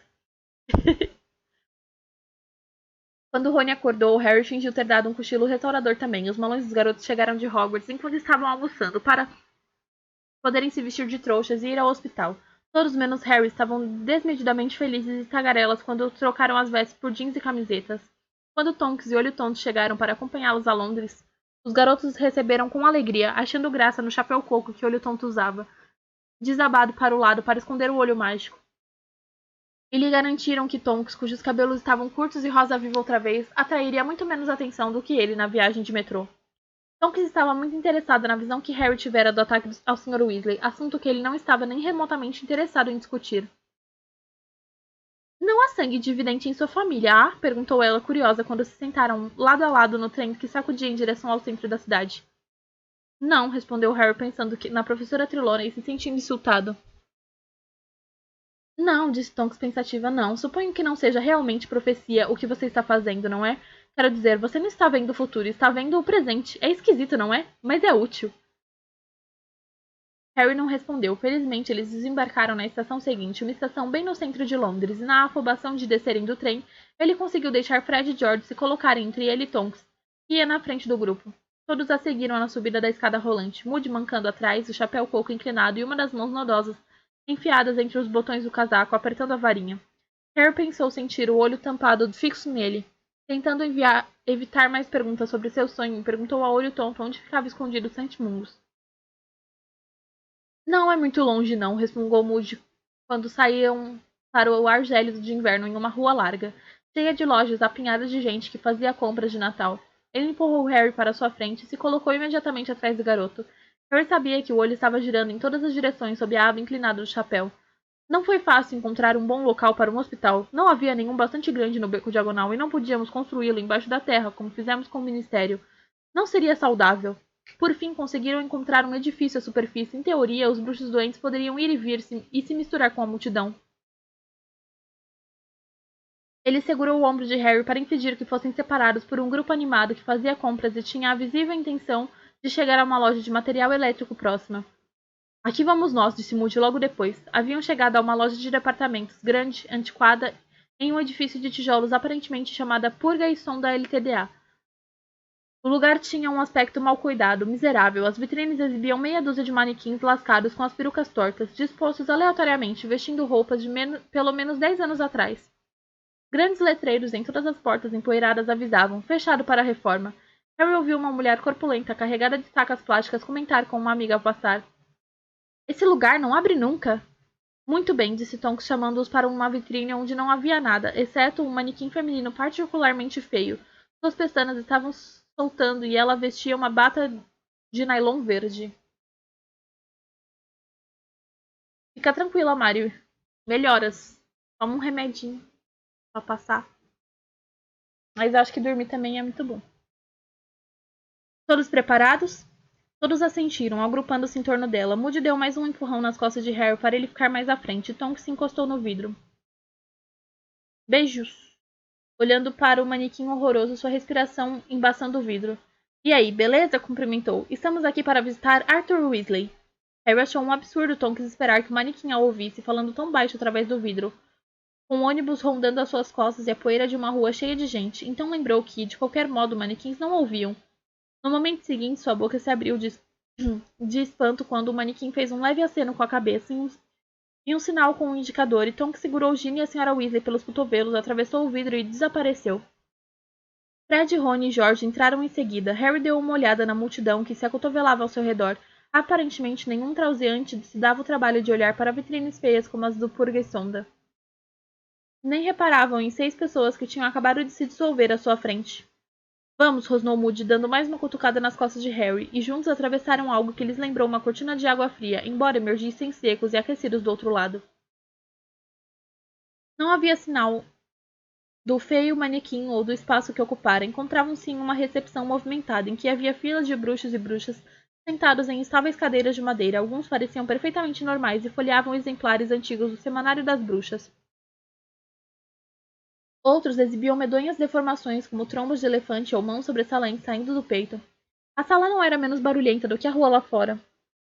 Quando Rony acordou, Harry fingiu ter dado um cochilo restaurador também. Os malões dos garotos chegaram de Hogwarts enquanto estavam almoçando, para poderem se vestir de trouxas e ir ao hospital. Todos menos Harry estavam desmedidamente felizes e tagarelas quando trocaram as vestes por jeans e camisetas. Quando Tonks e Olho Tonto chegaram para acompanhá-los a Londres, os garotos os receberam com alegria, achando graça no chapéu coco que Olho Tonto usava, desabado para o lado para esconder o olho mágico. E lhe garantiram que Tonks, cujos cabelos estavam curtos e rosa vivo outra vez, atrairia muito menos atenção do que ele na viagem de metrô. Tonks estava muito interessado na visão que Harry tivera do ataque ao Sr. Weasley, assunto que ele não estava nem remotamente interessado em discutir. Não há sangue dividente em sua família, ah? Perguntou ela, curiosa, quando se sentaram lado a lado no trem que sacudia em direção ao centro da cidade. Não, respondeu Harry pensando na professora Trelawney e se sentindo insultado. Não, disse Tonks pensativa, não. Suponho que não seja realmente profecia o que você está fazendo, não é? Quero dizer, você não está vendo o futuro, está vendo o presente. É esquisito, não é? Mas é útil. Harry não respondeu. Felizmente, eles desembarcaram na estação seguinte, uma estação bem no centro de Londres, e na afobação de descerem do trem, ele conseguiu deixar Fred e George se colocarem entre ele e Tonks, que ia na frente do grupo. Todos a seguiram na subida da escada rolante, Moody mancando atrás, o chapéu coco inclinado e uma das mãos nodosas enfiadas entre os botões do casaco, apertando a varinha. Harry pensou sentir o olho tampado fixo nele. Tentando evitar mais perguntas sobre seu sonho, perguntou a Olho Tonto onde ficava escondido Sentimungus. Não é muito longe, não, resmungou Moody quando saíam para o ar gélido de inverno em uma rua larga, cheia de lojas apinhadas de gente que fazia compras de Natal. Ele empurrou Harry para sua frente e se colocou imediatamente atrás do garoto. Harry sabia que o olho estava girando em todas as direções sob a aba inclinada do chapéu. Não foi fácil encontrar um bom local para um hospital. Não havia nenhum bastante grande no beco diagonal e não podíamos construí-lo embaixo da terra, como fizemos com o ministério. Não seria saudável. Por fim, conseguiram encontrar um edifício à superfície. Em teoria, os bruxos doentes poderiam ir e vir e se misturar com a multidão. Ele segurou o ombro de Harry para impedir que fossem separados por um grupo animado que fazia compras e tinha a visível intenção de chegar a uma loja de material elétrico próxima. Aqui vamos nós, disse Moody logo depois. Haviam chegado a uma loja de departamentos, grande, antiquada, em um edifício de tijolos aparentemente chamada Purga e Sonda LTDA. O lugar tinha um aspecto mal cuidado, miserável. As vitrines exibiam meia dúzia de manequins lascados com as perucas tortas, dispostos aleatoriamente, vestindo roupas de pelo menos 10 anos atrás. Grandes letreiros em todas as portas empoeiradas avisavam, fechado para a reforma. Harry ouviu uma mulher corpulenta, carregada de sacas plásticas, comentar com uma amiga ao passar. Esse lugar não abre nunca. Muito bem, disse Tonks, chamando-os para uma vitrine onde não havia nada, exceto um manequim feminino particularmente feio. Suas pestanas estavam soltando e ela vestia uma bata de nylon verde. Fica tranquila, Mari. Melhoras. Toma um remedinho pra passar. Mas acho que dormir também é muito bom. Todos preparados? Todos assentiram, agrupando-se em torno dela. Moody deu mais um empurrão nas costas de Harry para ele ficar mais à frente. Tonks se encostou no vidro. Beijos. Olhando para o manequim horroroso, sua respiração embaçando o vidro. E aí, beleza? Cumprimentou. Estamos aqui para visitar Arthur Weasley. Harry achou um absurdo Tonks esperar que o manequim a ouvisse, falando tão baixo através do vidro, com o ônibus rondando as suas costas e a poeira de uma rua cheia de gente. Então lembrou que, de qualquer modo, manequins não ouviam. No momento seguinte, sua boca se abriu de espanto quando o manequim fez um leve aceno com a cabeça e um sinal com o indicador, e Tonks segurou Ginny e a Sra. Weasley pelos cotovelos, atravessou o vidro e desapareceu. Fred, Rony e George entraram em seguida. Harry deu uma olhada na multidão que se acotovelava ao seu redor. Aparentemente, nenhum trauseante se dava o trabalho de olhar para vitrines feias como as do Purga e Sonda. Nem reparavam em 6 pessoas que tinham acabado de se dissolver à sua frente. Vamos, rosnou Moody, dando mais uma cutucada nas costas de Harry, e juntos atravessaram algo que lhes lembrou uma cortina de água fria, embora emergissem secos e aquecidos do outro lado. Não havia sinal do feio manequim ou do espaço que ocupara. Encontravam-se em uma recepção movimentada, em que havia filas de bruxos e bruxas sentados em estáveis cadeiras de madeira. Alguns pareciam perfeitamente normais e folheavam exemplares antigos do Semanário das Bruxas. Outros exibiam medonhas deformações, como trombos de elefante ou mãos sobressalentes saindo do peito. A sala não era menos barulhenta do que a rua lá fora,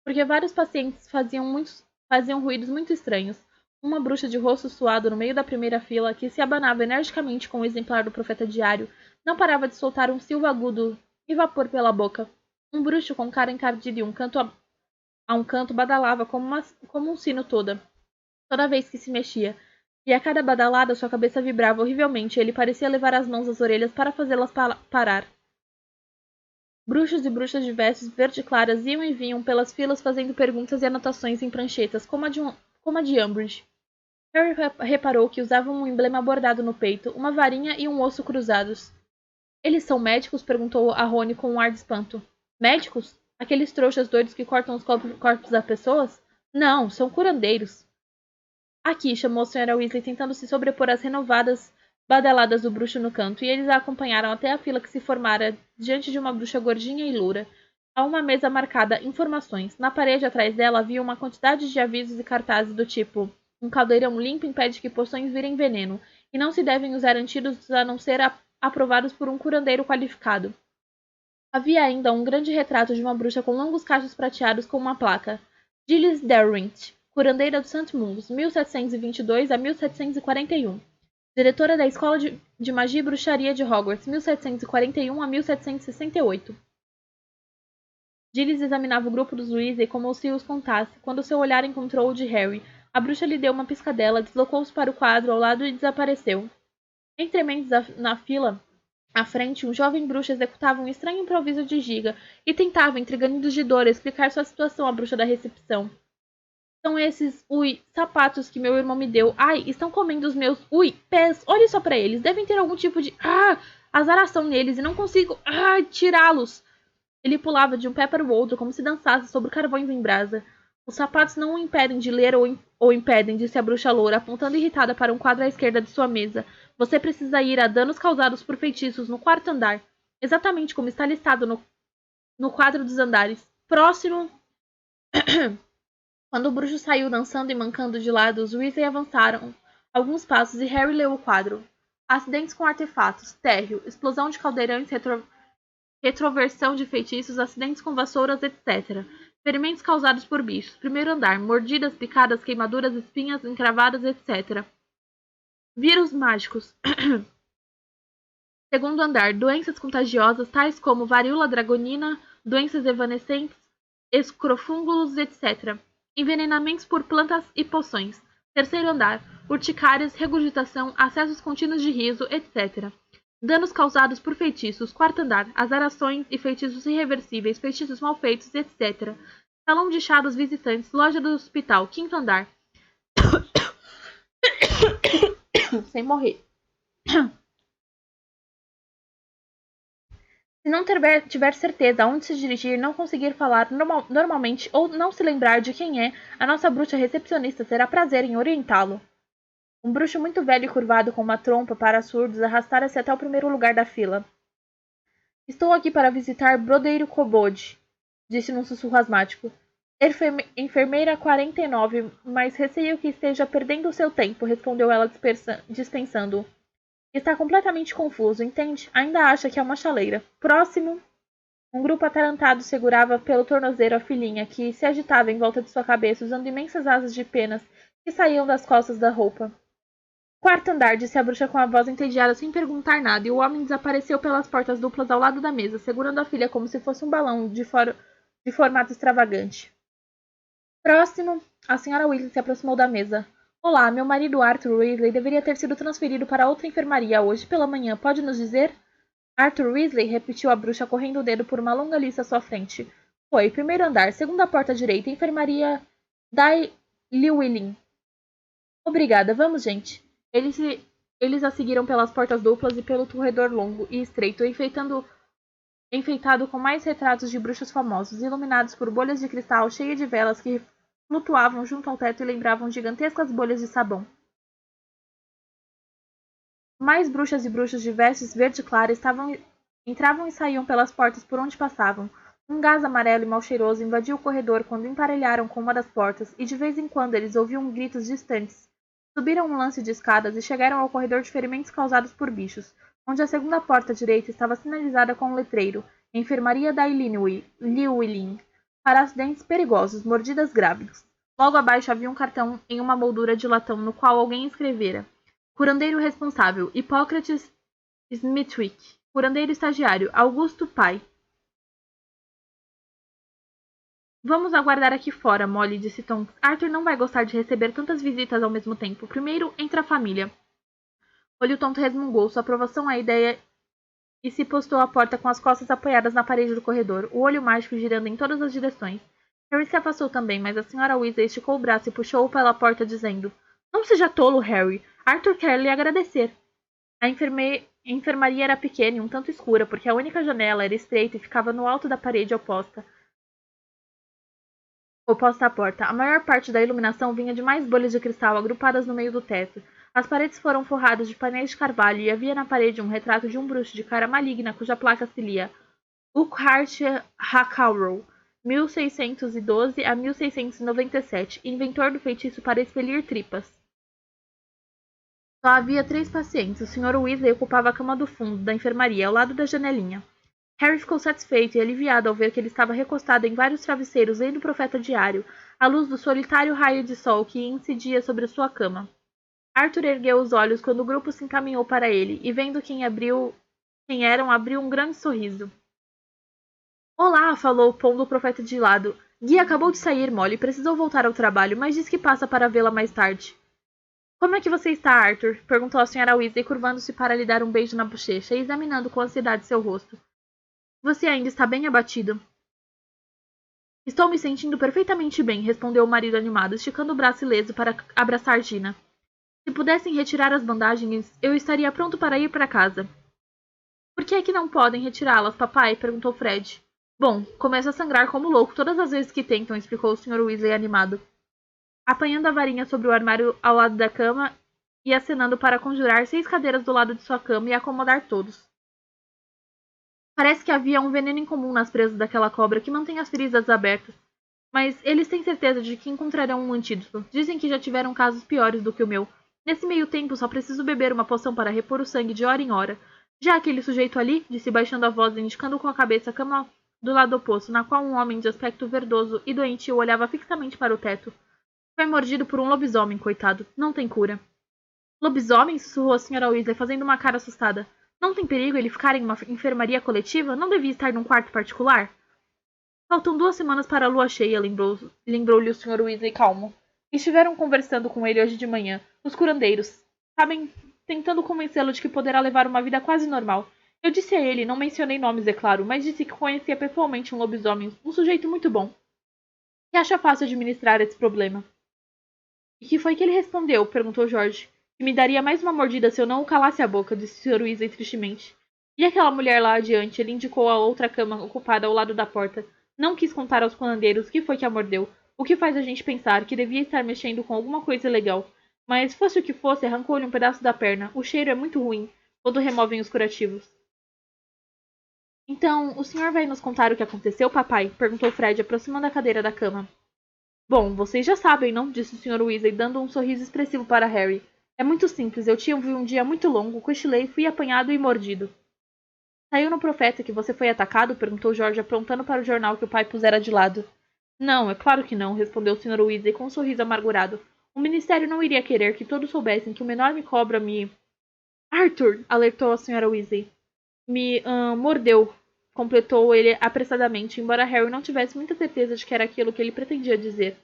porque vários pacientes faziam ruídos muito estranhos. Uma bruxa de rosto suado no meio da primeira fila, que se abanava energicamente com o exemplar do Profeta Diário, não parava de soltar um silvo agudo e vapor pela boca. Um bruxo com cara encardida e um canto badalava como um sino toda vez que se mexia, e a cada badalada sua cabeça vibrava horrivelmente e ele parecia levar as mãos às orelhas para fazê-las parar. Bruxos e bruxas de vestes verde claras iam e vinham pelas filas fazendo perguntas e anotações em pranchetas, como a de Umbridge. Harry reparou que usavam um emblema bordado no peito, uma varinha e um osso cruzados. Eles são médicos? Perguntou a Rony com um ar de espanto. Médicos? Aqueles trouxas doidos que cortam os corpos das pessoas? Não, são curandeiros. Aqui, chamou a Sra. Weasley, tentando se sobrepor às renovadas badaladas do bruxo no canto, e eles a acompanharam até a fila que se formara diante de uma bruxa gordinha e loura. A uma mesa marcada Informações. Na parede atrás dela havia uma quantidade de avisos e cartazes do tipo: um caldeirão limpo impede que poções virem veneno, e não se devem usar antídotos a não ser aprovados por um curandeiro qualificado. Havia ainda um grande retrato de uma bruxa com longos cachos prateados com uma placa: Gilles Derwent, curandeira do St. Mungus, 1722 a 1741. Diretora da Escola de Magia e Bruxaria de Hogwarts, 1741 a 1768. Gilles examinava o grupo dos Weasley como se os contasse, quando seu olhar encontrou o de Harry. A bruxa lhe deu uma piscadela, deslocou-se para o quadro ao lado e desapareceu. Entre mentes na fila, à frente, um jovem bruxo executava um estranho improviso de giga e tentava, entre ganidos de dor, explicar sua situação à bruxa da recepção. São esses, sapatos que meu irmão me deu. Ai, estão comendo os meus, pés. Olhe só pra eles. Devem ter algum tipo de, azaração neles e não consigo, tirá-los. Ele pulava de um pé para o outro como se dançasse sobre carvões em brasa. Os sapatos não o impedem de ler ou impedem, disse a bruxa loura, apontando irritada para um quadro à esquerda de sua mesa. Você precisa ir a danos causados por feitiços no quarto andar. Exatamente como está listado no quadro dos andares. Próximo... Quando o bruxo saiu dançando e mancando de lado, os Weasley avançaram alguns passos e Harry leu o quadro. Acidentes com artefatos, térreo, explosão de caldeirões, retroversão de feitiços, acidentes com vassouras, etc. Ferimentos causados por bichos. Primeiro andar, mordidas, picadas, queimaduras, espinhas encravadas, etc. Vírus mágicos. Segundo andar, doenças contagiosas, tais como varíola dragonina, doenças evanescentes, escrofúngulos, etc. Envenenamentos por plantas e poções. Terceiro andar, urticárias, regurgitação, acessos contínuos de riso, etc. Danos causados por feitiços. Quarto andar, azarações e feitiços irreversíveis, feitiços mal feitos, etc. Salão de chá dos visitantes, loja do hospital. Quinto andar. Sem morrer. Se não tiver certeza aonde se dirigir, não conseguir falar normalmente ou não se lembrar de quem é, a nossa bruxa recepcionista terá prazer em orientá-lo. Um bruxo muito velho e curvado com uma trompa para surdos arrastara-se até o primeiro lugar da fila. Estou aqui para visitar Brodeiro Kobold, disse num sussurro asmático. Enfermeira 49, mas receio que esteja perdendo o seu tempo, respondeu ela dispensando-o. Está completamente confuso, entende? Ainda acha que é uma chaleira. Próximo. Um grupo atarantado segurava pelo tornozelo a filhinha, que se agitava em volta de sua cabeça, usando imensas asas de penas que saíam das costas da roupa. Quarto andar, disse a bruxa com a voz entediada sem perguntar nada, e o homem desapareceu pelas portas duplas ao lado da mesa, segurando a filha como se fosse um balão de formato extravagante. Próximo. A senhora Weasley se aproximou da mesa. Olá, meu marido Arthur Weasley deveria ter sido transferido para outra enfermaria hoje pela manhã. Pode nos dizer? Arthur Weasley, repetiu a bruxa, correndo o dedo por uma longa lista à sua frente. Foi, primeiro andar, segunda porta direita, enfermaria Llywelyn. Obrigada, vamos, gente. Eles a seguiram pelas portas duplas e pelo corredor longo e estreito, enfeitado com mais retratos de bruxos famosos, iluminados por bolhas de cristal cheias de velas que flutuavam junto ao teto e lembravam gigantescas bolhas de sabão. Mais bruxas e bruxos de vestes verde clara entravam e saíam pelas portas por onde passavam. Um gás amarelo e mal cheiroso invadiu o corredor quando emparelharam com uma das portas, e de vez em quando eles ouviam gritos distantes. Subiram um lance de escadas e chegaram ao corredor de ferimentos causados por bichos, onde a segunda porta direita estava sinalizada com um letreiro, Enfermaria da Llywelyn, para acidentes perigosos, mordidas grávidas. Logo abaixo havia um cartão em uma moldura de latão no qual alguém escrevera: Curandeiro responsável, Hipócrates Smithwick. Curandeiro estagiário, Augusto Pai. Vamos aguardar aqui fora, Molly, disse Tonks. Arthur não vai gostar de receber tantas visitas ao mesmo tempo. Primeiro entra a família. Olho Tonto resmungou sua aprovação à ideia e se postou à porta com as costas apoiadas na parede do corredor, o olho mágico girando em todas as direções. Harry se afastou também, mas a senhora Weasley esticou o braço e puxou-o pela porta, dizendo: Não seja tolo, Harry. Arthur quer lhe agradecer. A enfermaria era pequena e um tanto escura, porque a única janela era estreita e ficava no alto da parede oposta à porta. A maior parte da iluminação vinha de mais bolhas de cristal agrupadas no meio do teto. As paredes foram forradas de painéis de carvalho e havia na parede um retrato de um bruxo de cara maligna cuja placa se lia Urquhart Hackarrow, 1612 a 1697, inventor do feitiço para expelir tripas. Só havia 3 pacientes. O Sr. Weasley ocupava a cama do fundo da enfermaria, ao lado da janelinha. Harry ficou satisfeito e aliviado ao ver que ele estava recostado em vários travesseiros lendo o Profeta Diário, à luz do solitário raio de sol que incidia sobre sua cama. Arthur ergueu os olhos quando o grupo se encaminhou para ele, e vendo quem eram, abriu um grande sorriso. Olá, falou, pondo o profeta de lado. Guia acabou de sair, Molly. Precisou voltar ao trabalho, mas diz que passa para vê-la mais tarde. Como é que você está, Arthur? Perguntou a Sra. Weasley, curvando-se para lhe dar um beijo na bochecha e examinando com ansiedade seu rosto. Você ainda está bem abatido? Estou me sentindo perfeitamente bem, respondeu o marido animado, esticando o braço ileso para abraçar Gina. Se pudessem retirar as bandagens, eu estaria pronto para ir para casa. Por que é que não podem retirá-las, papai? Perguntou Fred. Bom, começo a sangrar como louco todas as vezes que tentam, explicou o Sr. Weasley animado, apanhando a varinha sobre o armário ao lado da cama e acenando para conjurar 6 cadeiras do lado de sua cama e acomodar todos. Parece que havia um veneno incomum nas presas daquela cobra que mantém as feridas abertas. Mas eles têm certeza de que encontrarão um antídoto. Dizem que já tiveram casos piores do que o meu. Nesse meio tempo, só preciso beber uma poção para repor o sangue de hora em hora. Já aquele sujeito ali, disse baixando a voz e indicando com a cabeça a cama do lado oposto, na qual um homem de aspecto verdoso e doentio olhava fixamente para o teto. Foi mordido por um lobisomem, coitado. Não tem cura. Lobisomem? Sussurrou a Sra. Weasley, fazendo uma cara assustada. Não tem perigo ele ficar em uma enfermaria coletiva? Não devia estar num quarto particular? Faltam 2 semanas para a lua cheia, lembrou-lhe o Sr. Weasley calmo. Estiveram conversando com ele hoje de manhã, os curandeiros. Sabem, tentando convencê-lo de que poderá levar uma vida quase normal. Eu disse a ele, não mencionei nomes, é claro, mas disse que conhecia pessoalmente um lobisomem, um sujeito muito bom, que acha fácil administrar esse problema. E que foi que ele respondeu? Perguntou Jorge. Que me daria mais uma mordida se eu não o calasse a boca, disse o Sr. Weasley tristemente. E aquela mulher lá adiante, ele indicou a outra cama ocupada ao lado da porta. Não quis contar aos culandeiros o que foi que a mordeu, o que faz a gente pensar que devia estar mexendo com alguma coisa ilegal. Mas, fosse o que fosse, arrancou-lhe um pedaço da perna. O cheiro é muito ruim, quando removem os curativos. Então, o senhor vai nos contar o que aconteceu, papai? Perguntou Fred, aproximando a cadeira da cama. Bom, vocês já sabem, não? Disse o Sr. Weasley, dando um sorriso expressivo para Harry. É muito simples. Eu tive um dia muito longo, cochilei, fui apanhado e mordido. Saiu no Profeta que você foi atacado? Perguntou George, apontando para o jornal que o pai pusera de lado. Não, é claro que não, respondeu o Sr. Weasley com um sorriso amargurado. O Ministério não iria querer que todos soubessem que uma enorme cobra me... Arthur! Alertou a Sra. Weasley. Me mordeu, completou ele apressadamente, embora Harry não tivesse muita certeza de que era aquilo que ele pretendia dizer.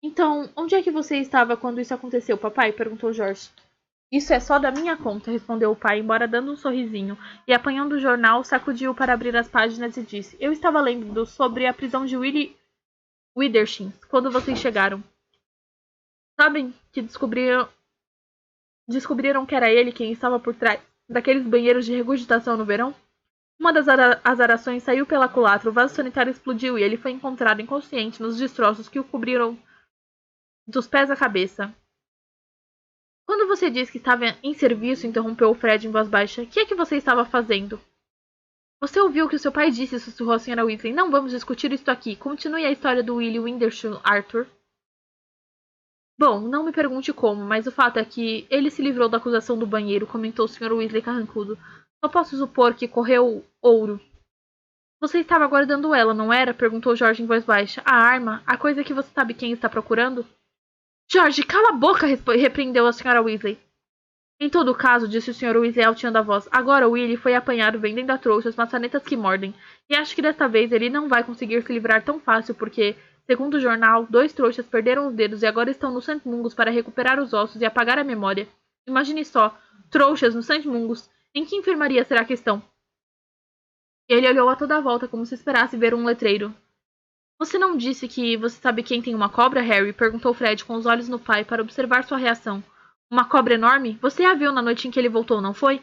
Então, onde é que você estava quando isso aconteceu, papai? Perguntou George. Isso é só da minha conta, respondeu o pai, embora dando um sorrisinho, e apanhando o jornal, sacudiu para abrir as páginas e disse: Eu estava lendo sobre a prisão de Willie Withershins quando vocês chegaram. Sabem que descobriram que era ele quem estava por trás daqueles banheiros de regurgitação no verão? Uma das azarações saiu pela culatra, o vaso sanitário explodiu e ele foi encontrado inconsciente nos destroços que o cobriram dos pés à cabeça. Quando você disse que estava em serviço, interrompeu Fred em voz baixa, o que é que você estava fazendo? Você ouviu o que o seu pai disse, sussurrou a Sra. Weasley. Não vamos discutir isto aqui. Continue a história do Willie Windlesham, Arthur. Bom, não me pergunte como, mas o fato é que ele se livrou da acusação do banheiro, comentou o Sr. Weasley carrancudo. Só posso supor que correu ouro. Você estava guardando ela, não era? Perguntou Jorge em voz baixa. A arma? A coisa que você sabe quem está procurando? Jorge, cala a boca! Repreendeu a Sra. Weasley. Em todo caso, disse o Sr. Weasley alteando a voz, agora o Willie foi apanhado vendendo a trouxas maçanetas que mordem, e acho que desta vez ele não vai conseguir se livrar tão fácil porque, segundo o jornal, 2 trouxas perderam os dedos e agora estão no St. Mungus para recuperar os ossos e apagar a memória. Imagine só, trouxas no St. Mungus. Em que enfermaria será que estão? Ele olhou a toda a volta como se esperasse ver um letreiro. Você não disse que você sabe quem tem uma cobra, Harry? Perguntou Fred com os olhos no pai para observar sua reação. Uma cobra enorme? Você a viu na noite em que ele voltou, não foi?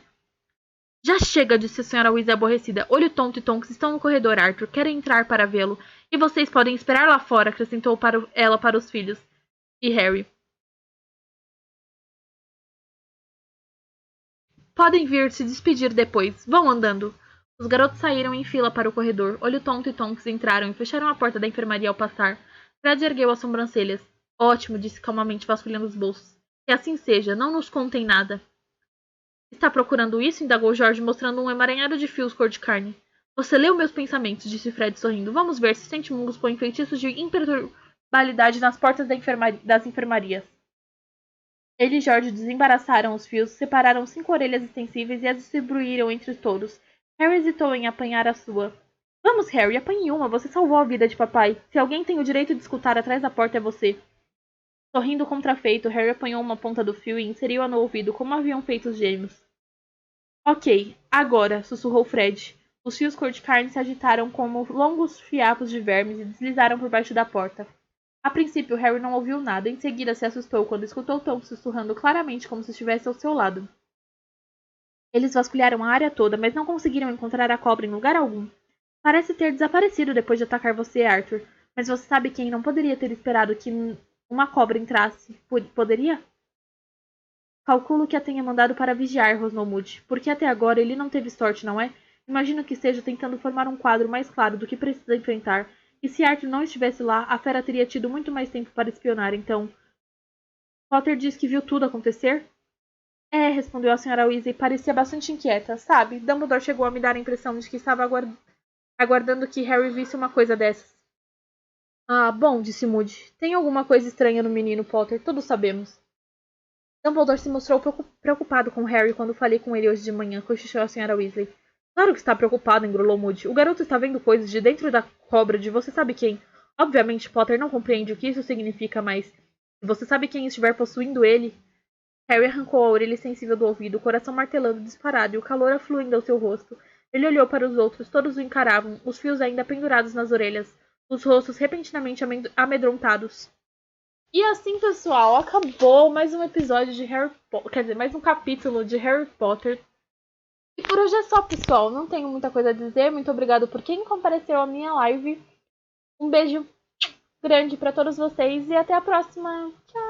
Já chega, disse a Sra. Weasley aborrecida. Olho tonto e Tonks estão no corredor, Arthur. Querem entrar para vê-lo. E vocês podem esperar lá fora, acrescentou ela para os filhos. E Harry. Podem vir se despedir depois. Vão andando. Os garotos saíram em fila para o corredor. Olho tonto e Tonks entraram e fecharam a porta da enfermaria ao passar. Fred ergueu as sobrancelhas. Ótimo, disse calmamente, vasculhando os bolsos. Que assim seja, não nos contem nada. Está procurando isso? Indagou Jorge, mostrando um emaranhado de fios cor de carne. Você leu meus pensamentos, disse Fred sorrindo. Vamos ver se St. Mungus põe feitiços de imperturbabilidade nas portas das enfermarias. Ele e Jorge desembaraçaram os fios, separaram 5 orelhas extensíveis e as distribuíram entre todos. Harry hesitou em apanhar a sua. Vamos, Harry, apanhe uma. Você salvou a vida de papai. Se alguém tem o direito de escutar atrás da porta é você. Sorrindo contrafeito, Harry apanhou uma ponta do fio e inseriu-a no ouvido, como haviam feito os gêmeos. Ok, agora, sussurrou Fred. Os fios cor de carne se agitaram como longos fiapos de vermes e deslizaram por baixo da porta. A princípio, Harry não ouviu nada. Em seguida, se assustou quando escutou Tom sussurrando claramente como se estivesse ao seu lado. Eles vasculharam a área toda, mas não conseguiram encontrar a cobra em lugar algum. Parece ter desaparecido depois de atacar você, Arthur. Mas você sabe quem não poderia ter esperado que uma cobra entrasse? Poderia? Calculo que a tenha mandado para vigiar, rosnou Moody. Porque até agora ele não teve sorte, não é? Imagino que esteja tentando formar um quadro mais claro do que precisa enfrentar. E se Arthur não estivesse lá, a fera teria tido muito mais tempo para espionar, então... Potter disse que viu tudo acontecer? É, respondeu a senhora Weasley, parecia bastante inquieta. Sabe, Dumbledore chegou a me dar a impressão de que estava aguardando que Harry visse uma coisa dessas. Ah, bom, disse Moody. Tem alguma coisa estranha no menino, Potter, todos sabemos. Dumbledore se mostrou preocupado com Harry quando falei com ele hoje de manhã, cochichou a senhora Weasley. Claro que está preocupado, engrolou Moody. O garoto está vendo coisas de dentro da cobra de você sabe quem. Obviamente, Potter não compreende o que isso significa, mas se você sabe quem estiver possuindo ele... Harry arrancou a orelha sensível do ouvido, o coração martelando disparado e o calor afluindo ao seu rosto. Ele olhou para os outros, todos o encaravam, os fios ainda pendurados nas orelhas, os rostos repentinamente amedrontados. E assim, pessoal, acabou mais um episódio de Harry Potter, quer dizer, mais um capítulo de Harry Potter. E por hoje é só, pessoal, não tenho muita coisa a dizer, muito obrigado por quem compareceu à minha live. Um beijo grande para todos vocês e até a próxima. Tchau!